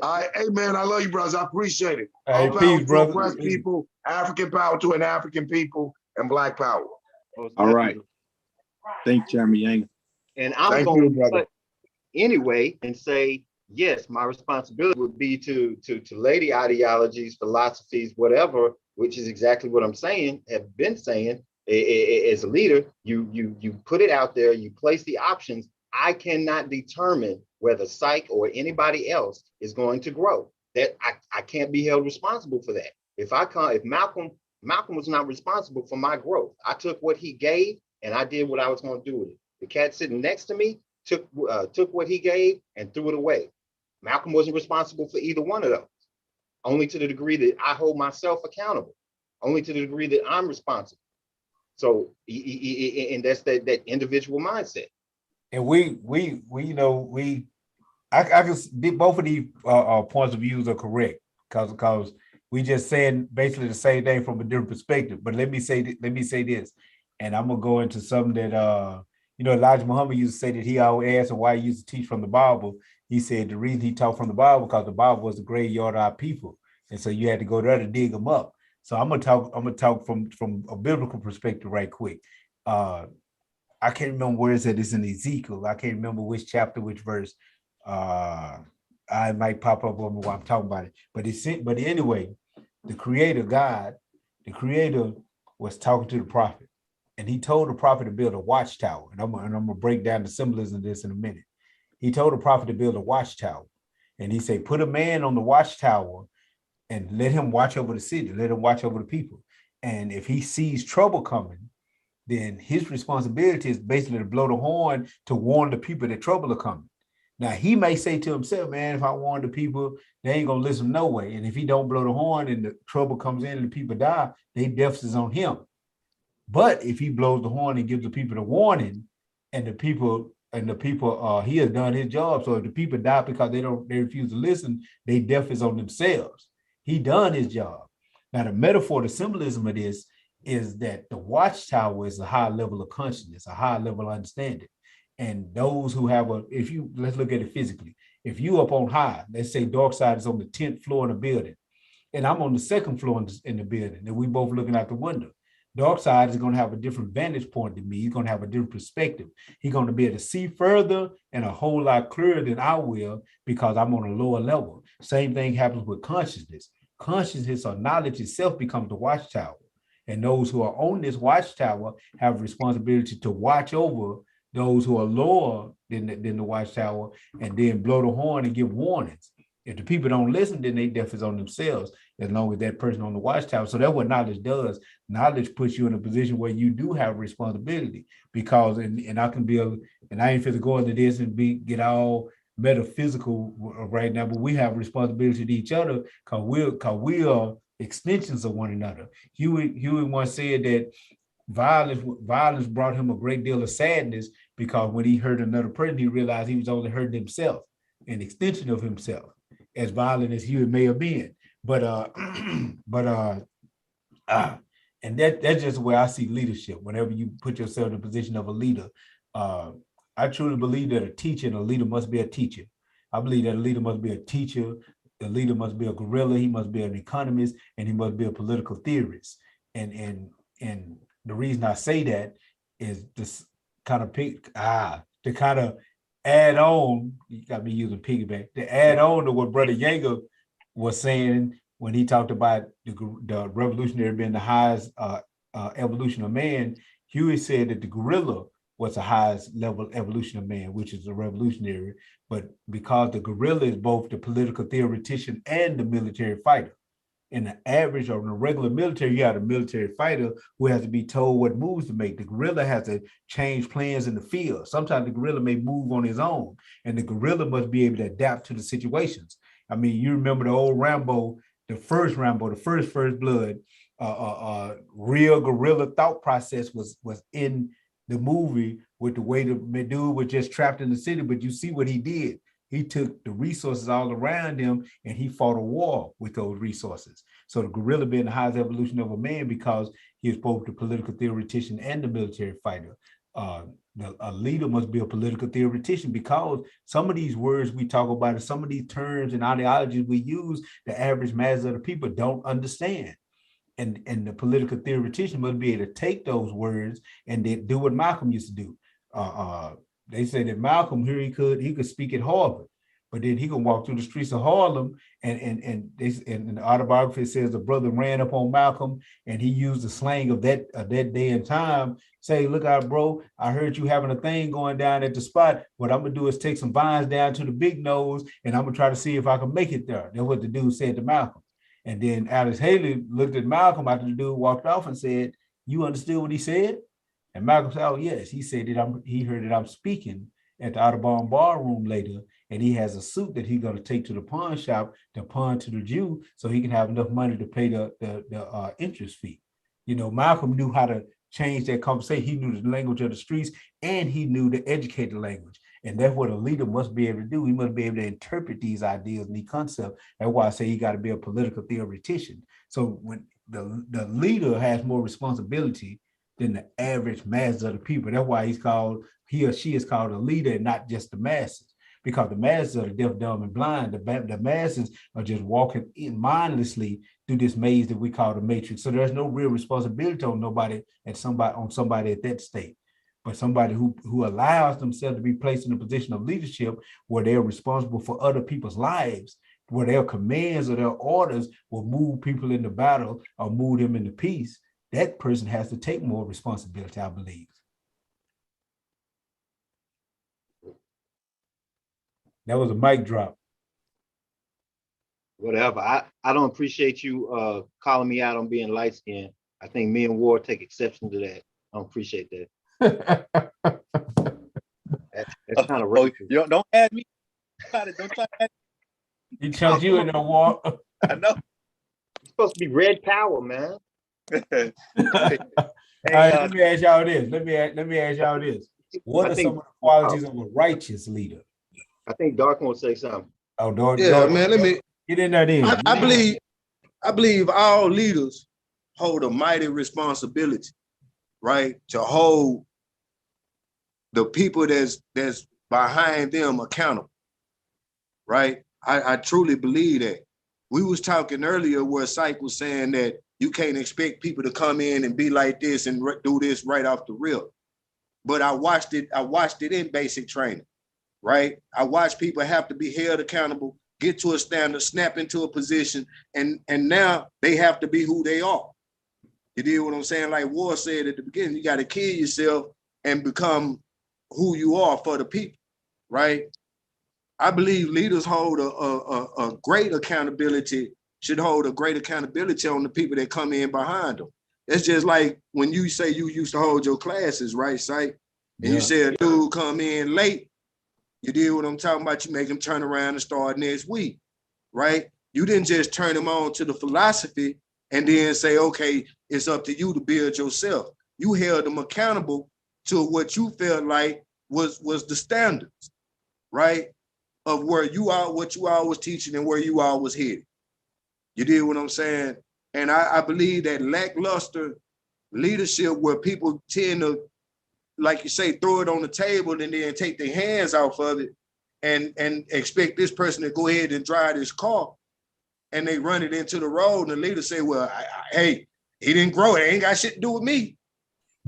All right, hey man, I love you, brothers. I appreciate it. Hey, All peace, power to brother. oppressed people, African power to an African people, and Black power. Most All right. definitely. Thank you, Jeremy Yang. And I'm Thank going you, to brother. cut anyway and say, yes, my responsibility would be to lay the ideologies, philosophies, whatever, which is exactly what I'm saying, have been saying. As a leader, you put it out there, you place the options. I cannot determine whether Psych or anybody else is going to grow. That I can't be held responsible for that. If Malcolm was not responsible for my growth, I took what he gave and I did what I was going to do with it. The cat sitting next to me took what he gave and threw it away. Malcolm wasn't responsible for either one of those, only to the degree that I hold myself accountable, only to the degree that I'm responsible. So, and that's that individual mindset. And I can both of these points of views are correct because we just saying basically the same thing from a different perspective. But let me say this, and I'm gonna go into something that Elijah Muhammad used to say that he always asked why he used to teach from the Bible. He said the reason he taught from the Bible because the Bible was the graveyard of our people, and so you had to go there to dig them up. So I'm gonna talk from a biblical perspective right quick. I can't remember where it said this in Ezekiel. I can't remember which chapter, which verse. I might pop up on while I'm talking about it. But anyway, the creator God, the creator was talking to the prophet. And he told the prophet to build a watchtower. And I'm gonna break down the symbolism of this in a minute. He told the prophet to build a watchtower. And he said, put a man on the watchtower and let him watch over the city, let him watch over the people. And if he sees trouble coming, then his responsibility is basically to blow the horn to warn the people that trouble are coming. Now, he may say to himself, man, if I warn the people, they ain't going to listen no way. And if he don't blow the horn and the trouble comes in and the people die, their death is on him. But if he blows the horn and gives the people the warning and the people he has done his job. So if the people die because they refuse to listen, their death is on themselves. He done his job. Now, the metaphor, the symbolism of this is that the watchtower is a high level of consciousness, a high level of understanding. And those who have let's look at it physically. If you up on high, let's say dark side is on the 10th floor in the building, and I'm on the second floor in the building, and we both looking out the window. Dark side is going to have a different vantage point than me. He's going to have a different perspective. He's going to be able to see further and a whole lot clearer than I will because I'm on a lower level. Same thing happens with consciousness. Consciousness or knowledge itself becomes the watchtower. And those who are on this watchtower have a responsibility to watch over those who are lower than the watchtower and then blow the horn and give warnings. If the people don't listen, then they death is on themselves as long as that person on the watchtower. So that's what knowledge does. Knowledge puts you in a position where you do have responsibility because, and I can be and I ain't fit to go into this and get all metaphysical right now, but we have responsibility to each other because we are extensions of one another. Huey once said that violence brought him a great deal of sadness because when he hurt another person, he realized he was only hurting himself, an extension of himself, as violent as Huey may have been. And that's just where I see leadership. Whenever you put yourself in the position of a leader, I truly believe that a teacher and a leader must be a teacher. I believe that a leader must be a teacher. The leader must be a guerrilla. He must be an economist, and he must be a political theorist. And the reason I say that is this kind of to kind of add on. You got me using piggyback to add on to what Brother Yeager was saying when he talked about the revolutionary being the highest evolution of man. Huey said that the gorilla what's the highest level evolution of man, which is a revolutionary. But because the gorilla is both the political theoretician and the military fighter. In the average or in the regular military, you have a military fighter who has to be told what moves to make. The gorilla has to change plans in the field. Sometimes the gorilla may move on his own, and the gorilla must be able to adapt to the situations. I mean, you remember the old Rambo, the first First Blood, real gorilla thought process was in the movie with the way the dude was just trapped in the city, but you see what he did. He took the resources all around him and he fought a war with those resources. So the gorilla being the highest evolution of a man because he is both the political theoretician and the military fighter. A leader must be a political theoretician because some of these words we talk about and some of these terms and ideologies we use, the average mass of the people don't understand. And the political theoretician must be able to take those words and then do what Malcolm used to do. They said that Malcolm here he could speak at Harvard, but then he could walk through the streets of Harlem and the autobiography says the brother ran up on Malcolm and he used the slang of that day and time. Say, look out, bro, I heard you having a thing going down at the spot. What I'm gonna do is take some vines down to the big nose and I'm gonna try to see if I can make it there. That's what the dude said to Malcolm. And then Alex Haley looked at Malcolm after the dude walked off and said, "You understood what he said?" And Malcolm said, "Oh, yes." He said that he heard that I'm speaking at the Audubon ballroom later, and he has a suit that he's going to take to the pawn shop to pawn to the Jew so he can have enough money to pay the interest fee. You know, Malcolm knew how to change that conversation. He knew the language of the streets, and he knew the educated language. And that's what a leader must be able to do. He must be able to interpret these ideas and these concepts. That's why I say he got to be a political theoretician. So when the leader has more responsibility than the average mass of the people. That's why he or she is called a leader and not just the masses. Because the masses are the deaf, dumb, and blind. The masses are just walking in mindlessly through this maze that we call the matrix. So there's no real responsibility on somebody at that state. But somebody who allows themselves to be placed in a position of leadership where they're responsible for other people's lives, where their commands or their orders will move people into battle or move them into peace, that person has to take more responsibility, I believe. That was a mic drop. Whatever. I don't appreciate you calling me out on being light skinned. I think me and Ward take exception to that. I don't appreciate that. That's kind of racist. You don't add me. Don't try to add me. He chunked you in the wall. I know. It's supposed to be red power, man. Hey, let me ask y'all this. Let me ask y'all this. What are some of the qualities of a righteous leader? I think Dark wants to say something. Oh, Dark. Yeah, man. Let me get in there. Then I believe all leaders hold a mighty responsibility, right, to hold the people that's behind them accountable, right? I truly believe that. We was talking earlier where Syke was saying that you can't expect people to come in and be like this and do this right off the rip. But I watched it in basic training, right? I watched people have to be held accountable, get to a standard, snap into a position, and now they have to be who they are. You hear what I'm saying? Like Ward said at the beginning, you got to kill yourself and become who you are for the people, right? I believe leaders hold a great accountability, should hold a great accountability on the people that come in behind them. It's just like when you say you used to hold your classes, right, Syke? And you say a dude come in late, you deal what I'm talking about, you make him turn around and start next week, right? You didn't just turn him on to the philosophy and then say, okay, it's up to you to build yourself. You held them accountable to what you felt like was the standards, right? Of where you are, what you all was teaching and where you all was headed. You did what I'm saying? And I believe that lackluster leadership where people tend to, like you say, throw it on the table and then take their hands off of it and expect this person to go ahead and drive this car and they run it into the road and the leader say, well, hey, he didn't grow. It ain't got shit to do with me.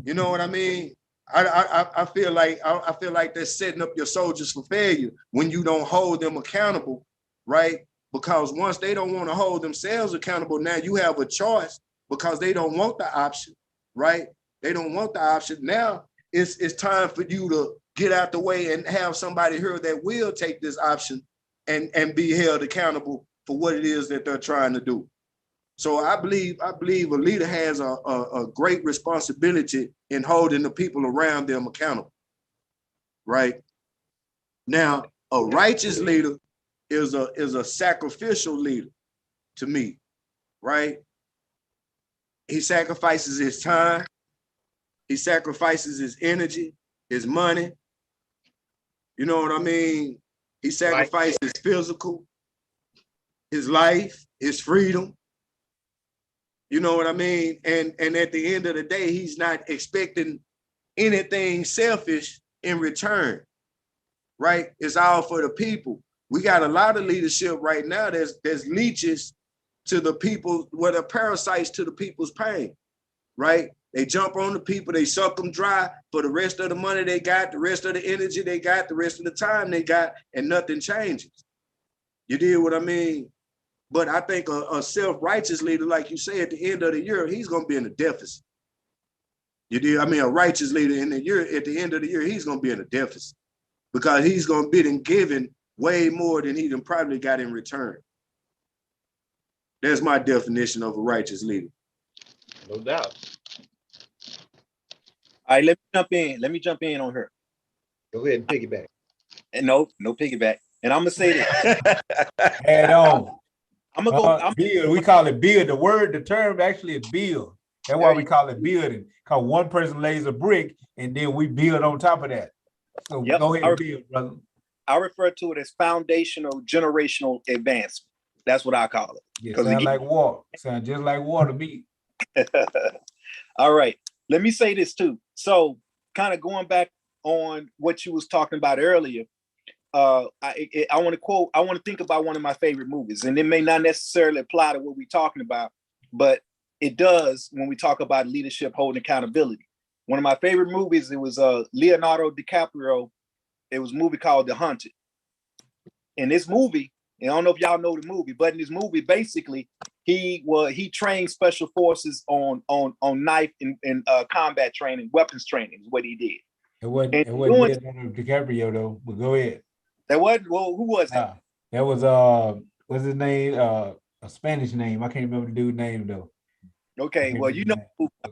You know what I mean? I feel like that's setting up your soldiers for failure when you don't hold them accountable, right? Because once they don't want to hold themselves accountable, now you have a choice because they don't want the option, right? They don't want the option. Now it's time for you to get out the way and have somebody here that will take this option and be held accountable for what it is that they're trying to do. So I believe a leader has a great responsibility in holding the people around them accountable. Right? Now, a righteous leader is a sacrificial leader to me, right? He sacrifices his time, he sacrifices his energy, his money. You know what I mean? He sacrifices his physical, his life, his freedom. You know what I mean? And at the end of the day, he's not expecting anything selfish in return, right? It's all for the people. We got a lot of leadership right now that's leeches to the people, where they're parasites to the people's pain, right? They jump on the people, they suck them dry for the rest of the money they got, the rest of the energy they got, the rest of the time they got, and nothing changes. You deal what I mean? But I think a self-righteous leader, like you say, at the end of the year, he's going to be in a deficit. You deal? I mean, a righteous leader in the year, at the end of the year, he's going to be in a deficit because he's going to be given way more than he probably got in return. That's my definition of a righteous leader. No doubt. All right, let me jump in on her. Go ahead and piggyback. And no piggyback. And I'm gonna say this. Head on. I'm gonna go. Build. We call it build. The term actually is build. That's why we call it building. Because one person lays a brick and then we build on top of that. So go ahead and build, brother. I refer to it as foundational generational advancement. That's what I call it. Yeah, sound like water. Sound just like water to me. All right. Let me say this too. So kind of going back on what you was talking about earlier, I want to think about one of my favorite movies, and it may not necessarily apply to what we're talking about, but it does when we talk about leadership holding accountability. One of my favorite movies, it was Leonardo DiCaprio. It was a movie called The Hunted. In this movie, and I don't know if y'all know the movie, but in this movie, basically, he trained special forces on knife and combat training, weapons training is what he did. It wasn't Leonardo DiCaprio though, but go ahead. That wasn't, well, who was that? That was what's his name? A Spanish name. I can't remember the dude's name though. Okay, well, you know,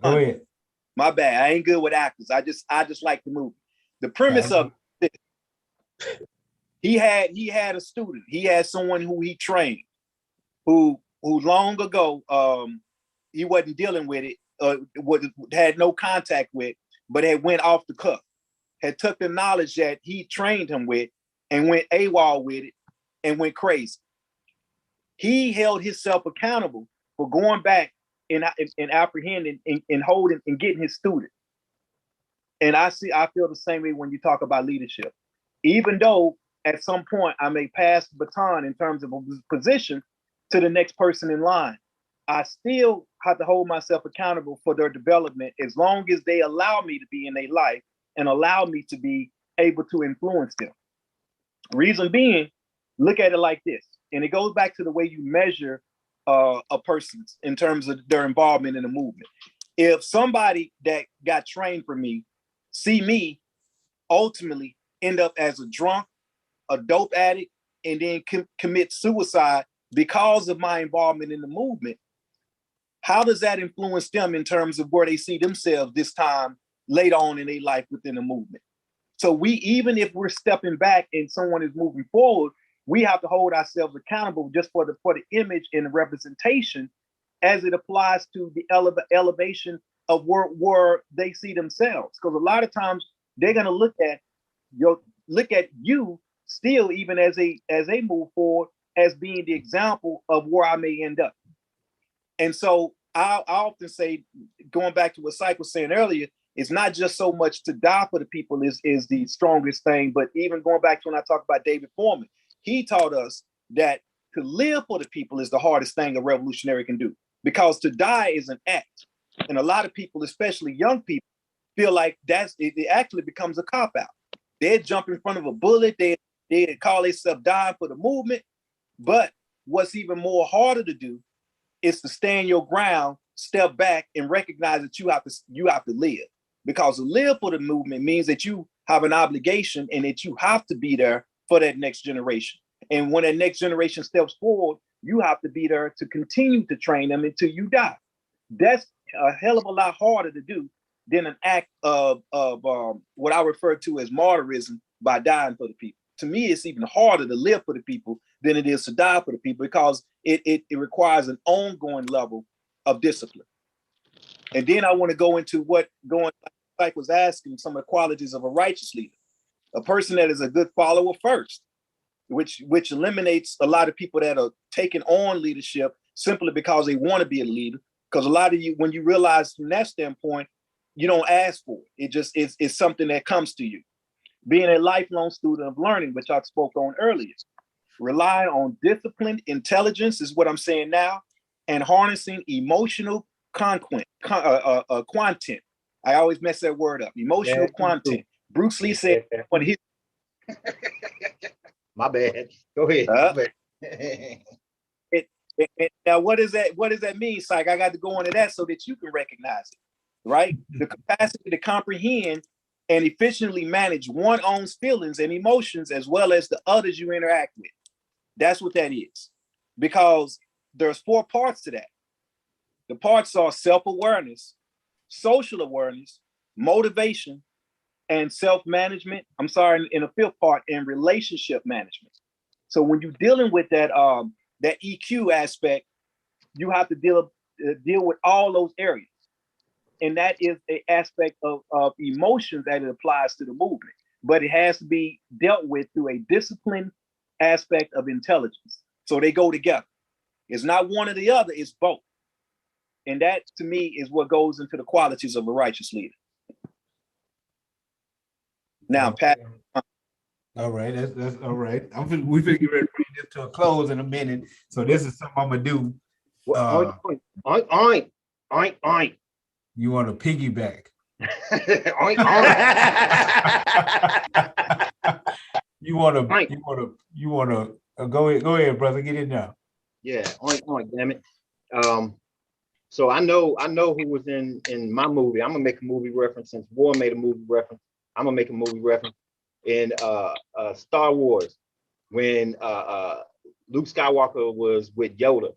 go ahead. My bad. I ain't good with actors. I just like the movie. The premise of it, he had a student. He had someone who he trained, who long ago he wasn't dealing with it, had no contact with, but had went off the cuff, had took the knowledge that he trained him with and went AWOL with it and went crazy. He held himself accountable for going back and apprehending and holding and getting his student. And I feel the same way when you talk about leadership. Even though at some point I may pass the baton in terms of a position to the next person in line, I still have to hold myself accountable for their development as long as they allow me to be in their life and allow me to be able to influence them. Reason being, look at it like this, and it goes back to the way you measure a person in terms of their involvement in the movement. If somebody that got trained for me see me ultimately end up as a drunk, a dope addict, and then commit suicide because of my involvement in the movement, how does that influence them in terms of where they see themselves this time later on in their life within the movement? So even if we're stepping back and someone is moving forward, we have to hold ourselves accountable just for the image and the representation as it applies to the elevation of where they see themselves. Because a lot of times they're going to look at you still, even as they move forward, as being the example of where I may end up. And so I often say, going back to what Syke was saying earlier, it's not just so much to die for the people is the strongest thing, but even going back to when I talk about David Foreman, he taught us that to live for the people is the hardest thing a revolutionary can do, because to die is an act. And a lot of people, especially young people, feel like it actually becomes a cop-out. They'd jump in front of a bullet, they'd call themselves dying for the movement. But what's even more harder to do is to stand your ground, step back, and recognize that you have to live. because to live for the movement means that you have an obligation and that you have to be there for that next generation. And when that next generation steps forward, you have to be there to continue to train them until you die. That's a hell of a lot harder to do than an act of what I refer to as martyrism by dying for the people. To me, it's even harder to live for the people than it is to die for the people, because it requires an ongoing level of discipline. And then I want to go into what like was asking, some of the qualities of a righteous leader. A person that is a good follower first, which eliminates a lot of people that are taking on leadership simply because they want to be a leader. Because a lot of you, when you realize from that standpoint, you don't ask for it. It just it's something that comes to you. Being a lifelong student of learning, which I spoke on earlier, relying on disciplined intelligence is what I'm saying now, and harnessing emotional content. I always mess that word up. Emotional content. Bruce Lee said when he. My bad. Go ahead. My bad. Now, what does that mean, Psych? I got to go into that so that you can recognize it, right? The capacity to comprehend and efficiently manage one's own feelings and emotions as well as the others you interact with. That's what that is. Because there's 4 parts to that. The parts are self-awareness, social awareness, motivation, and self-management. I'm sorry, in the 5th part, in relationship management. So when you're dealing with that EQ aspect, you have to deal with all those areas. And that is an aspect of emotions that it applies to the movement. But it has to be dealt with through a disciplined aspect of intelligence. So they go together. It's not one or the other, it's both. And that, to me, is what goes into the qualities of a righteous leader. Now, Pat. All right, that's all right. We figure ready to bring this to a close in a minute. So this is something I'm gonna do. Oink. You want to piggyback? Oink. You want to go ahead, brother. Get in there. Yeah, oink, damn it. So I know who was in my movie. I'm gonna make a movie reference since War made a movie reference. I'm gonna make a movie reference in Star Wars when Luke Skywalker was with Yoda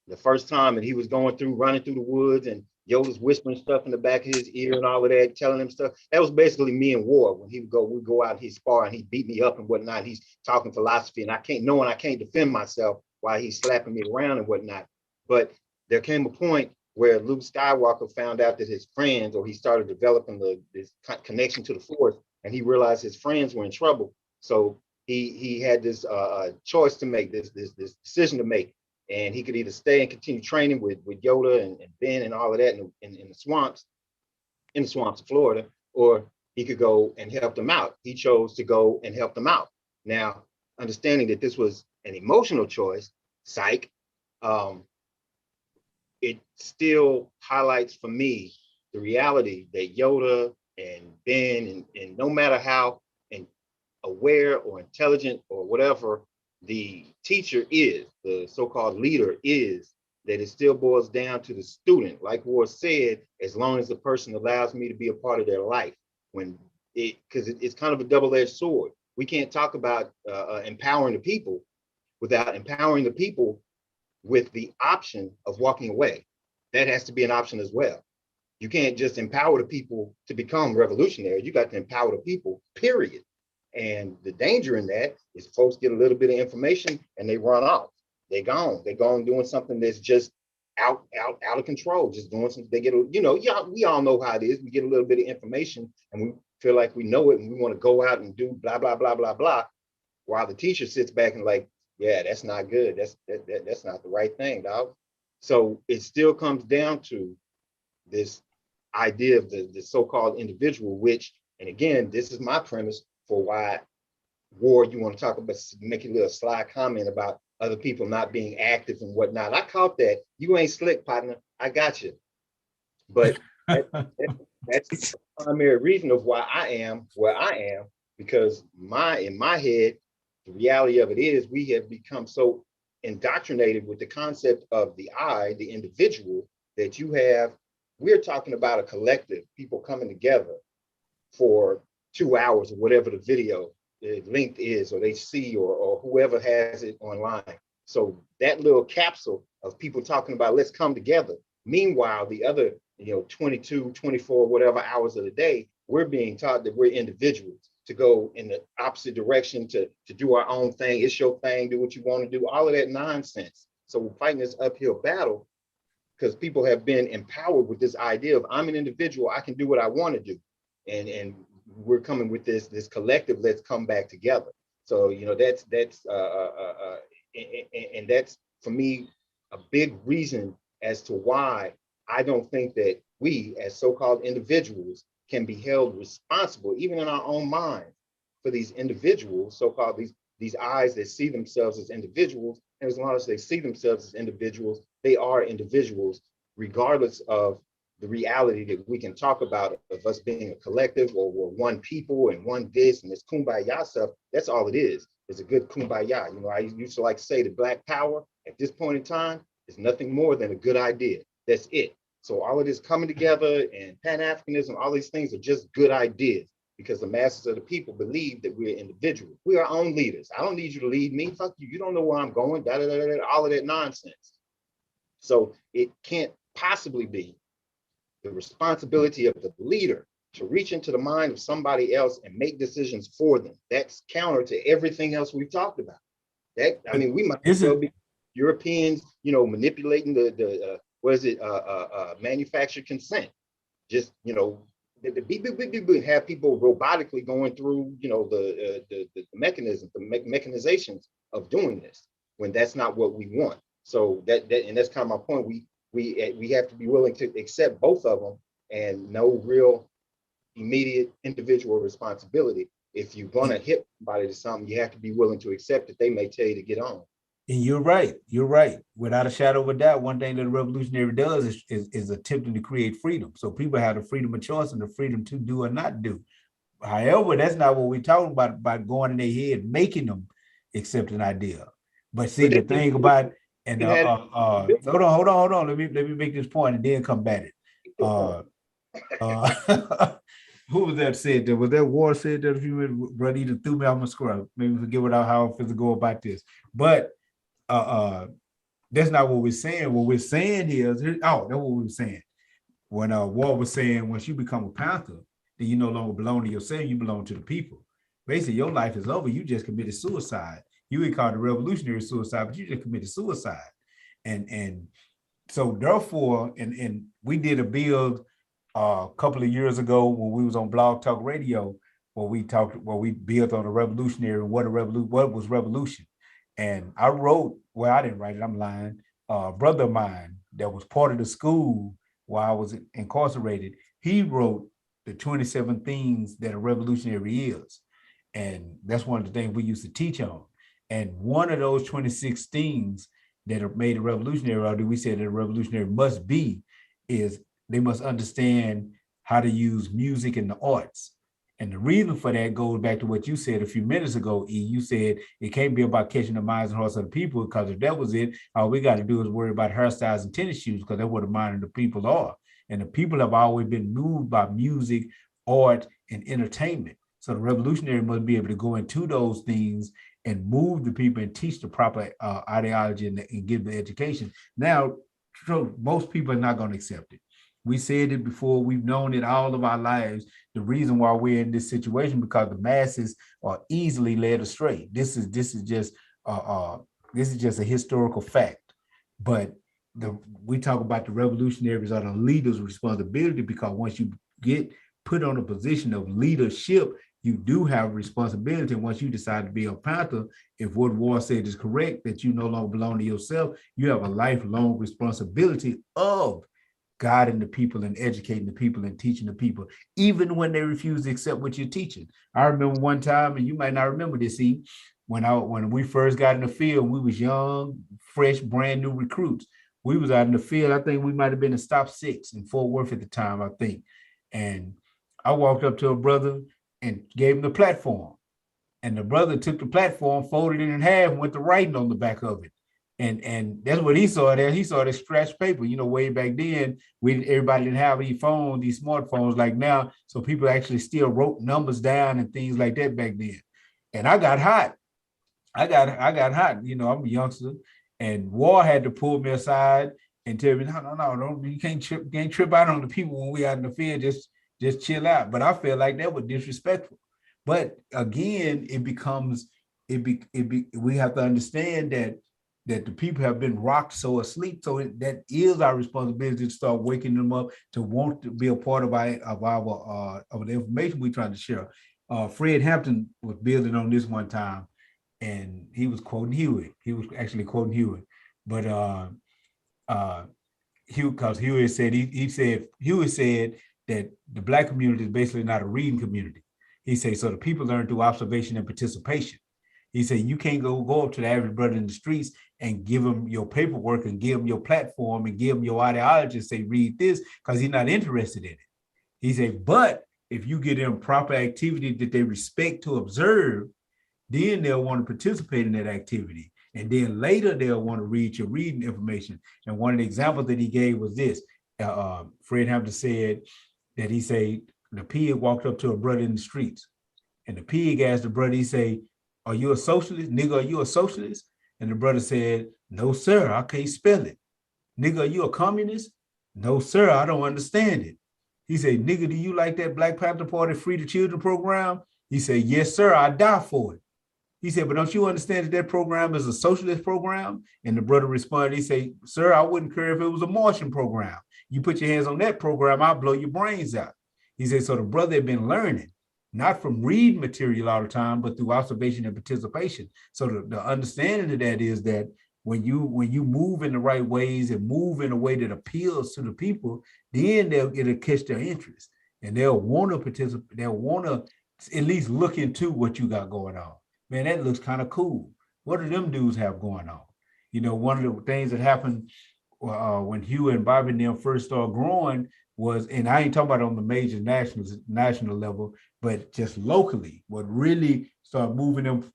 the first time, and he was running through the woods, and Yoda's whispering stuff in the back of his ear and all of that, telling him stuff. That was basically me in War when we'd go out and he'd spar and he'd beat me up and whatnot. He's talking philosophy, and I can't defend myself while he's slapping me around and whatnot. But there came a point where Luke Skywalker found out that his friends, or he started developing this connection to the Force, and he realized his friends were in trouble. So he had this choice to make, this decision to make. And he could either stay and continue training with Yoda and Ben and all of that in the swamps of Florida, or he could go and help them out. He chose to go and help them out. Now, understanding that this was an emotional choice, psych, it still highlights for me the reality that Yoda and Ben, and no matter how aware or intelligent or whatever the teacher is, the so-called leader is, that it still boils down to the student. Like Ward said, as long as the person allows me to be a part of their life, because it's kind of a double-edged sword. We can't talk about empowering the people without empowering the people with the option of walking away. That has to be an option as well. You can't just empower the people to become revolutionary. You got to empower the people, period. And the danger in that is folks get a little bit of information and they run off. They're gone doing something that's just out of control, just doing something. They get, we all know how it is. We get a little bit of information and we feel like we know it and we want to go out and do blah, blah, blah, blah, blah. While the teacher sits back and like, yeah, that's not good. That's not the right thing, dog. So it still comes down to this idea of the so-called individual, which, and again, this is my premise for why War, you want to talk about, make a little sly comment about other people not being active and whatnot. I caught that. You ain't slick, partner. I got you. But that's the primary reason of why I am where I am, because in my head, the reality of it is we have become so indoctrinated with the concept of the I, the individual, that you have We're talking about a collective, people coming together for 2 hours or whatever the video length is, or they see, or whoever has it online. So that little capsule of people talking about let's come together. Meanwhile, the other, 22, 24, whatever hours of the day, we're being taught that we're individuals to go in the opposite direction, to do our own thing. It's your thing, do what you want to do, all of that nonsense. So we're fighting this uphill battle because people have been empowered with this idea of I'm an individual, I can do what I want to do. And we're coming with this collective, let's come back together. So, that's and that's for me a big reason as to why I don't think that we as so-called individuals can be held responsible, even in our own mind, for these individuals, so-called these eyes that see themselves as individuals. And as long as they see themselves as individuals, they are individuals, regardless of the reality that we can talk about of us being a collective, or we're one people and one this and this kumbaya stuff. That's all it is. It's a good kumbaya. I used to like to say that Black Power at this point in time is nothing more than a good idea. That's it. So all of this coming together and Pan-Africanism, all these things are just good ideas because the masses of the people believe that we're individuals. We are our own leaders. I don't need you to lead me. Fuck you. You don't know where I'm going. All of that nonsense. So it can't possibly be the responsibility of the leader to reach into the mind of somebody else and make decisions for them. That's counter to everything else we've talked about. We might as well be Europeans, manipulating the manufactured consent. Just, have people robotically going through, the mechanism, the mechanizations of doing this when that's not what we want. So and that's kind of my point. We have to be willing to accept both of them and no real immediate individual responsibility. If you're going to hit somebody to something, you have to be willing to accept that they may tell you to get on. And you're right. Without a shadow of a doubt, one thing that a revolutionary does is attempting to create freedom. So people have the freedom of choice and the freedom to do or not do. However, that's not what we're talking about by going in their head, making them accept an idea. But see, the thing about, and hold on. Let me make this point and then come back. Who was that said that? Was that War said that a few minutes? Brother, either threw me off my scrub. Maybe forget how I'm supposed to go about this. But that's not what we're saying. What we're saying here is, that's what we were saying. When War was saying, once you become a Panther, then you no longer belong to yourself, you belong to the people. Basically, your life is over. You just committed suicide. You would call it revolutionary suicide, but you just committed suicide. And so therefore, and we did a build a couple of years ago when we was on Blog Talk Radio, where we built on a revolutionary and what was revolution. And I wrote, well, I didn't write it, I'm lying. A brother of mine that was part of the school while I was incarcerated, he wrote the 27 things that a revolutionary is. And that's one of the things we used to teach on. And one of those 26 things that are made a revolutionary, or we said that a revolutionary must be, is they must understand how to use music and the arts. And the reason for that goes back to what you said a few minutes ago, E. You said it can't be about catching the minds and hearts of the people, because if that was it, all we got to do is worry about hairstyles and tennis shoes, because that's what the mind of the people are. And the people have always been moved by music, art, and entertainment. So the revolutionary must be able to go into those things and move the people and teach the proper ideology and give the education. Now, so most people are not going to accept it. We said it before, we've known it all of our lives. The reason why we're in this situation, because the masses are easily led astray. This is just a historical fact. But we talk about the revolutionaries are the leaders' responsibility, because once you get put on a position of leadership, you do have responsibility. And once you decide to be a Panther, if what War said is correct, that you no longer belong to yourself, you have a lifelong responsibility of guiding the people and educating the people and teaching the people, even when they refuse to accept what you're teaching. I remember one time, and you might not remember this, see, when we first got in the field, we was young, fresh, brand new recruits. We was out in the field. I think we might have been in Stop 6 in Fort Worth at the time, I think. And I walked up to a brother and gave him the platform. And the brother took the platform, folded it in half, and went to writing on the back of it. And that's what he saw there. He saw the scratch paper, way back then, everybody didn't have these phones, these smartphones like now. So people actually still wrote numbers down and things like that back then. And I got hot. I got hot. I'm a youngster, and War had to pull me aside and tell me, no, don't, you can't trip out on the people when we out in the field. Just chill out. But I feel like that was disrespectful. But again, we have to understand that the people have been rocked so asleep. So that is our responsibility to start waking them up to want to be a part of the information we're trying to share. Fred Hampton was building on this one time, and he was quoting Hewitt. He was actually quoting Hewitt, but because Hewitt said Hewitt said that the Black community is basically not a reading community. He said so the people learn through observation and participation. He said you can't go up to the average brother in the streets and give him your paperwork and give him your platform and give him your ideology and say read this, because he's not interested in it. He said, but if you get them proper activity that they respect to observe, then they'll want to participate in that activity. And then later they'll want to read your reading information. And one of the examples that he gave was this. Fred Hampton said that he said the pig walked up to a brother in the streets. And the pig asked the brother, he said, are you a socialist? Nigga, are you a socialist? And the brother said, no, sir, I can't spell it. Nigga, are you a communist? No, sir, I don't understand it. He said, nigga, do you like that Black Panther Party Free the Children program? He said, yes, sir, I die for it. He said, but don't you understand that program is a socialist program? And the brother responded, he said, sir, I wouldn't care if it was a Martian program. You put your hands on that program, I'll blow your brains out. He said, so the brother had been learning, not from reading material all the time, but through observation and participation. So the understanding of that is that when you move in the right ways and move in a way that appeals to the people, then it'll catch their interest. And they'll want to participate, they'll want to at least look into what you got going on. Man, that looks kind of cool. What do them dudes have going on? One of the things that happened when Hugh and Bobby and them first started growing was, and I ain't talking about on the major national level, but just locally, what really started moving them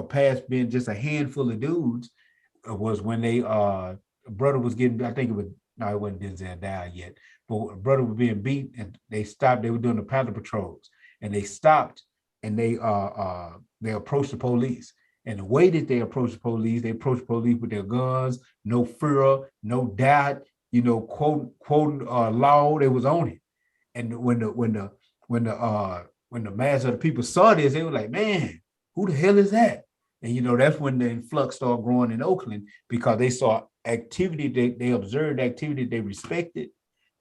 past being just a handful of dudes was when they brother was getting, I think it was, no, it wasn't Denzel died yet, but brother was being beat and they stopped. They were doing the Panther patrols and they stopped and they approached the police. And the way that they approached the police with their guns, no fear, no doubt, quoting law, they was on it. And when the mass of the people saw this, they were like, man, who the hell is that? And that's when the influx started growing in Oakland, because they saw activity, they observed activity they respected,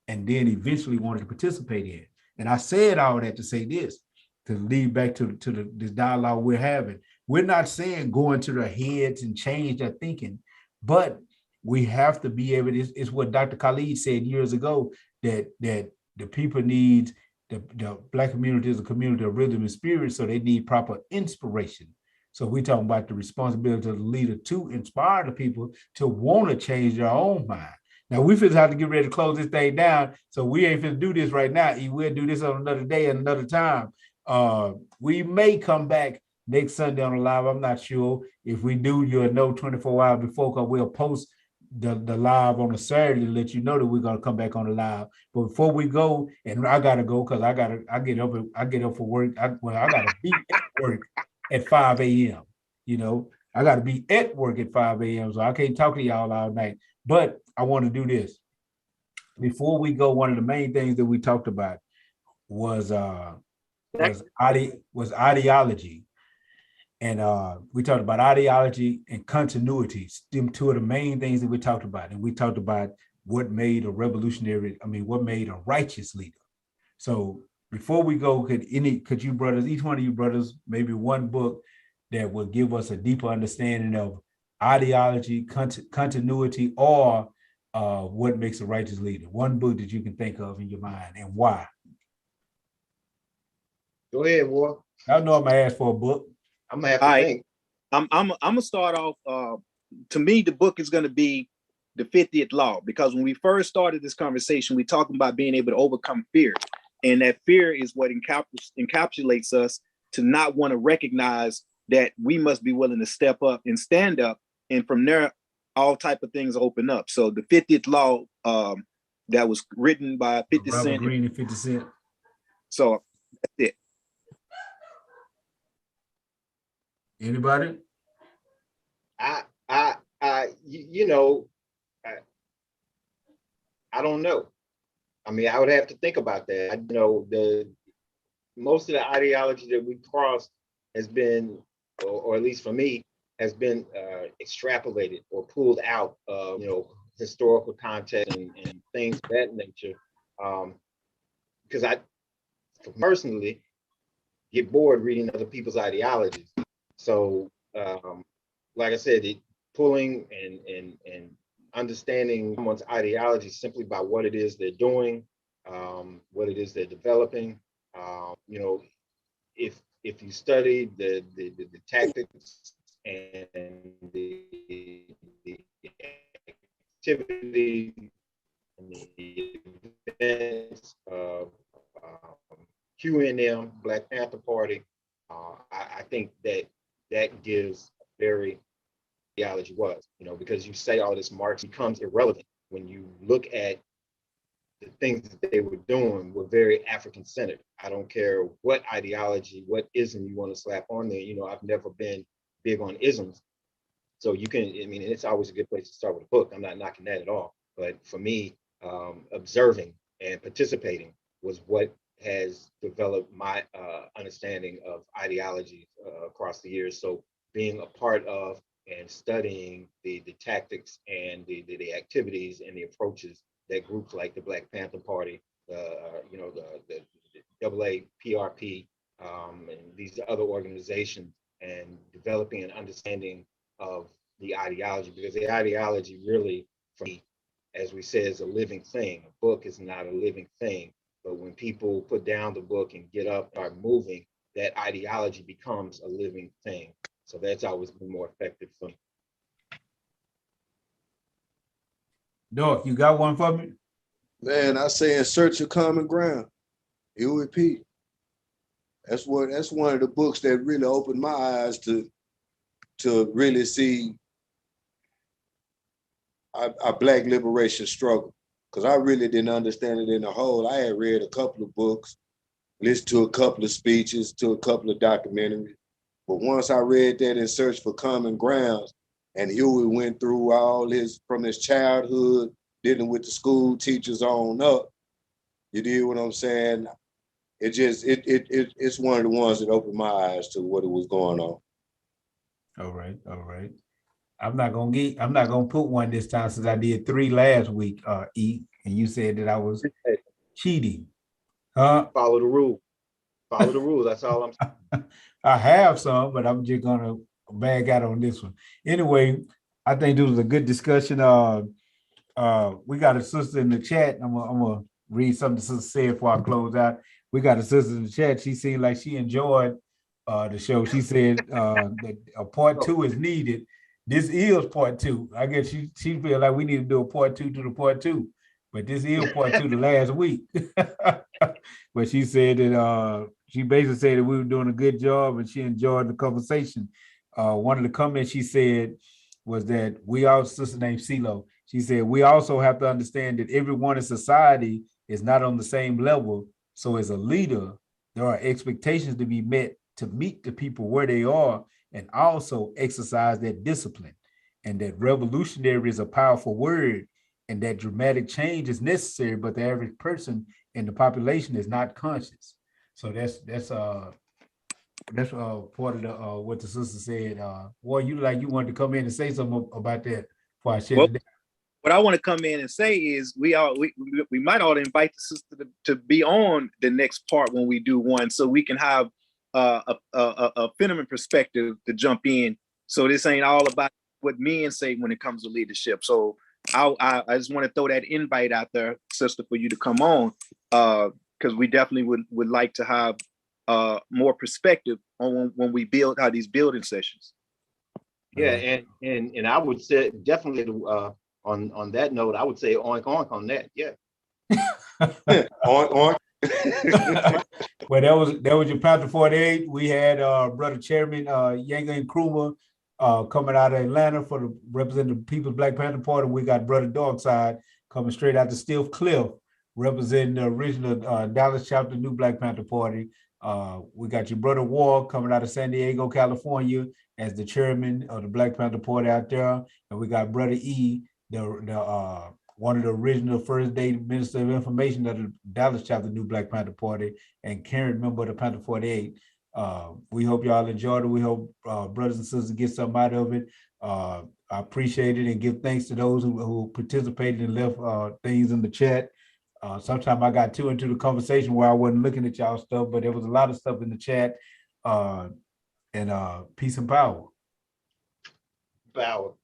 and then eventually wanted to participate in. And I said all that to say this, to lead back to this dialogue we're having. We're not saying go into their heads and change their thinking, but we have to be able to, it's what Dr. Khalid said years ago, that the people need, the Black community is a community of rhythm and spirit, so they need proper inspiration. So we're talking about the responsibility of the leader to inspire the people to want to change their own mind. Now we feel have to get ready to close this thing down, so we ain't finna do this right now. We'll do this on another day and another time. We may come back next Sunday on the live. I'm not sure. If we do, you'll know 24 hours before, because we'll post the live on a Saturday to let you know that we're gonna come back on the live. But before we go, and I gotta go because I get up for work. I gotta be at work at 5 a.m. I gotta be at work at 5 a.m. So I can't talk to y'all all night. But I want to do this. Before we go, one of the main things that we talked about was ideology. And we talked about ideology and continuity, them two of the main things that we talked about. And we talked about what made a righteous leader. So before we go, could you brothers, each one of you brothers, maybe one book that will give us a deeper understanding of ideology, continuity, or what makes a righteous leader? One book that you can think of in your mind, and why? Go ahead, War. I know I'm gonna ask for a book. I'm gonna have to think. I'm gonna start off. To me, the book is gonna be the 50th Law, because when we first started this conversation, we talking about being able to overcome fear, and that fear is what encapsulates us to not want to recognize that we must be willing to step up and stand up, and from there, all type of things open up. So the 50th law that was written by 50 Robert Cent. Greene and 50 Cent. So that's it. Anybody? You know, I don't know. I mean, I would have to think about that. I know most of the ideology that we crossed has been, or at least for me, has been extrapolated or pulled out of, historical context and things of that nature. Because I personally get bored reading other people's ideologies. So, like I said, pulling and understanding someone's ideology simply by what it is they're doing, what it is they're developing. If you study the tactics and the activity and the events of QNM, Black Panther Party, I think that gives very ideology was, because you say all this Marx becomes irrelevant when you look at the things that they were doing were very African centered. I don't care what ideology, what ism you want to slap on there. I've never been big on isms. So you can, it's always a good place to start with a book. I'm not knocking that at all. But for me, observing and participating was what has developed my understanding of ideology across the years. So being a part of and studying the tactics and the activities and the approaches that groups like the Black Panther Party, the NAACP, and these other organizations, and developing an understanding of the ideology, because the ideology really, for me, as we say, is a living thing. A book is not a living thing, but when people put down the book and get up, start moving, that ideology becomes a living thing. So that's always been more effective for me. Doc, you got one for me? Man, I say in search of common ground. N.B.P. That's one of the books that really opened my eyes to really see our Black liberation struggle. Because I really didn't understand it in the whole. I had read a couple of books, listened to a couple of speeches, to a couple of documentaries. But once I read that in Search for Common Grounds, and Huey went through all from his childhood, dealing with the school teachers on up, you know what I'm saying? It's one of the ones that opened my eyes to what was going on. All right. I'm not gonna put one this time since I did 3 last week, E, and you said that I was cheating. Follow the rules. Follow the rules. That's all I'm saying. I have some, but I'm just gonna bag out on this one. Anyway, I think this was a good discussion. We got a sister in the chat. I'm gonna read something the sister said before I close out. We got a sister in the chat. She seemed like she enjoyed the show. She said that a part 2 is needed. This is part 2. I guess she feel like we need to do a part 2 to the part 2, but this is part 2 the last week. But she said that she basically said that we were doing a good job and she enjoyed the conversation. One of the comments she said was that sister named CeeLo, she said, we also have to understand that everyone in society is not on the same level. So as a leader, there are expectations to be met to meet the people where they are and also exercise that discipline. And that revolutionary is a powerful word and that dramatic change is necessary, but the average person in the population is not conscious. So that's part of the what the sister said. Boy, you wanted to come in and say something about that before I shut it down. What I want to come in and say is we might ought to invite the sister to be on the next part when we do one, so we can have a phenomenon perspective to jump in. So this ain't all about what men say when it comes to leadership. So I just want to throw that invite out there, sister, for you to come on, because we definitely would like to have more perspective on when we build out these building sessions. Yeah, and I would say definitely on that note, I would say oink oink on that. Yeah. Oink. Well, that was your Panther 48. We had brother chairman Yanga Nkrumah coming out of Atlanta for the representing the People's Black Panther Party. We got Brother Darkside coming straight out to Stiff Cliff, representing the original Dallas chapter, New Black Panther Party. We got your brother War coming out of San Diego, California, as the chairman of the Black Panther Party out there, and we got brother E, the one of the original first day minister of information of the Dallas chapter, New Black Panther Party, and current member of the Panther 48. We hope y'all enjoyed it. We hope brothers and sisters get something out of it. I appreciate it and give thanks to those who participated and left things in the chat. Sometimes I got too into the conversation where I wasn't looking at y'all stuff, but there was a lot of stuff in the chat. And peace and power. Power.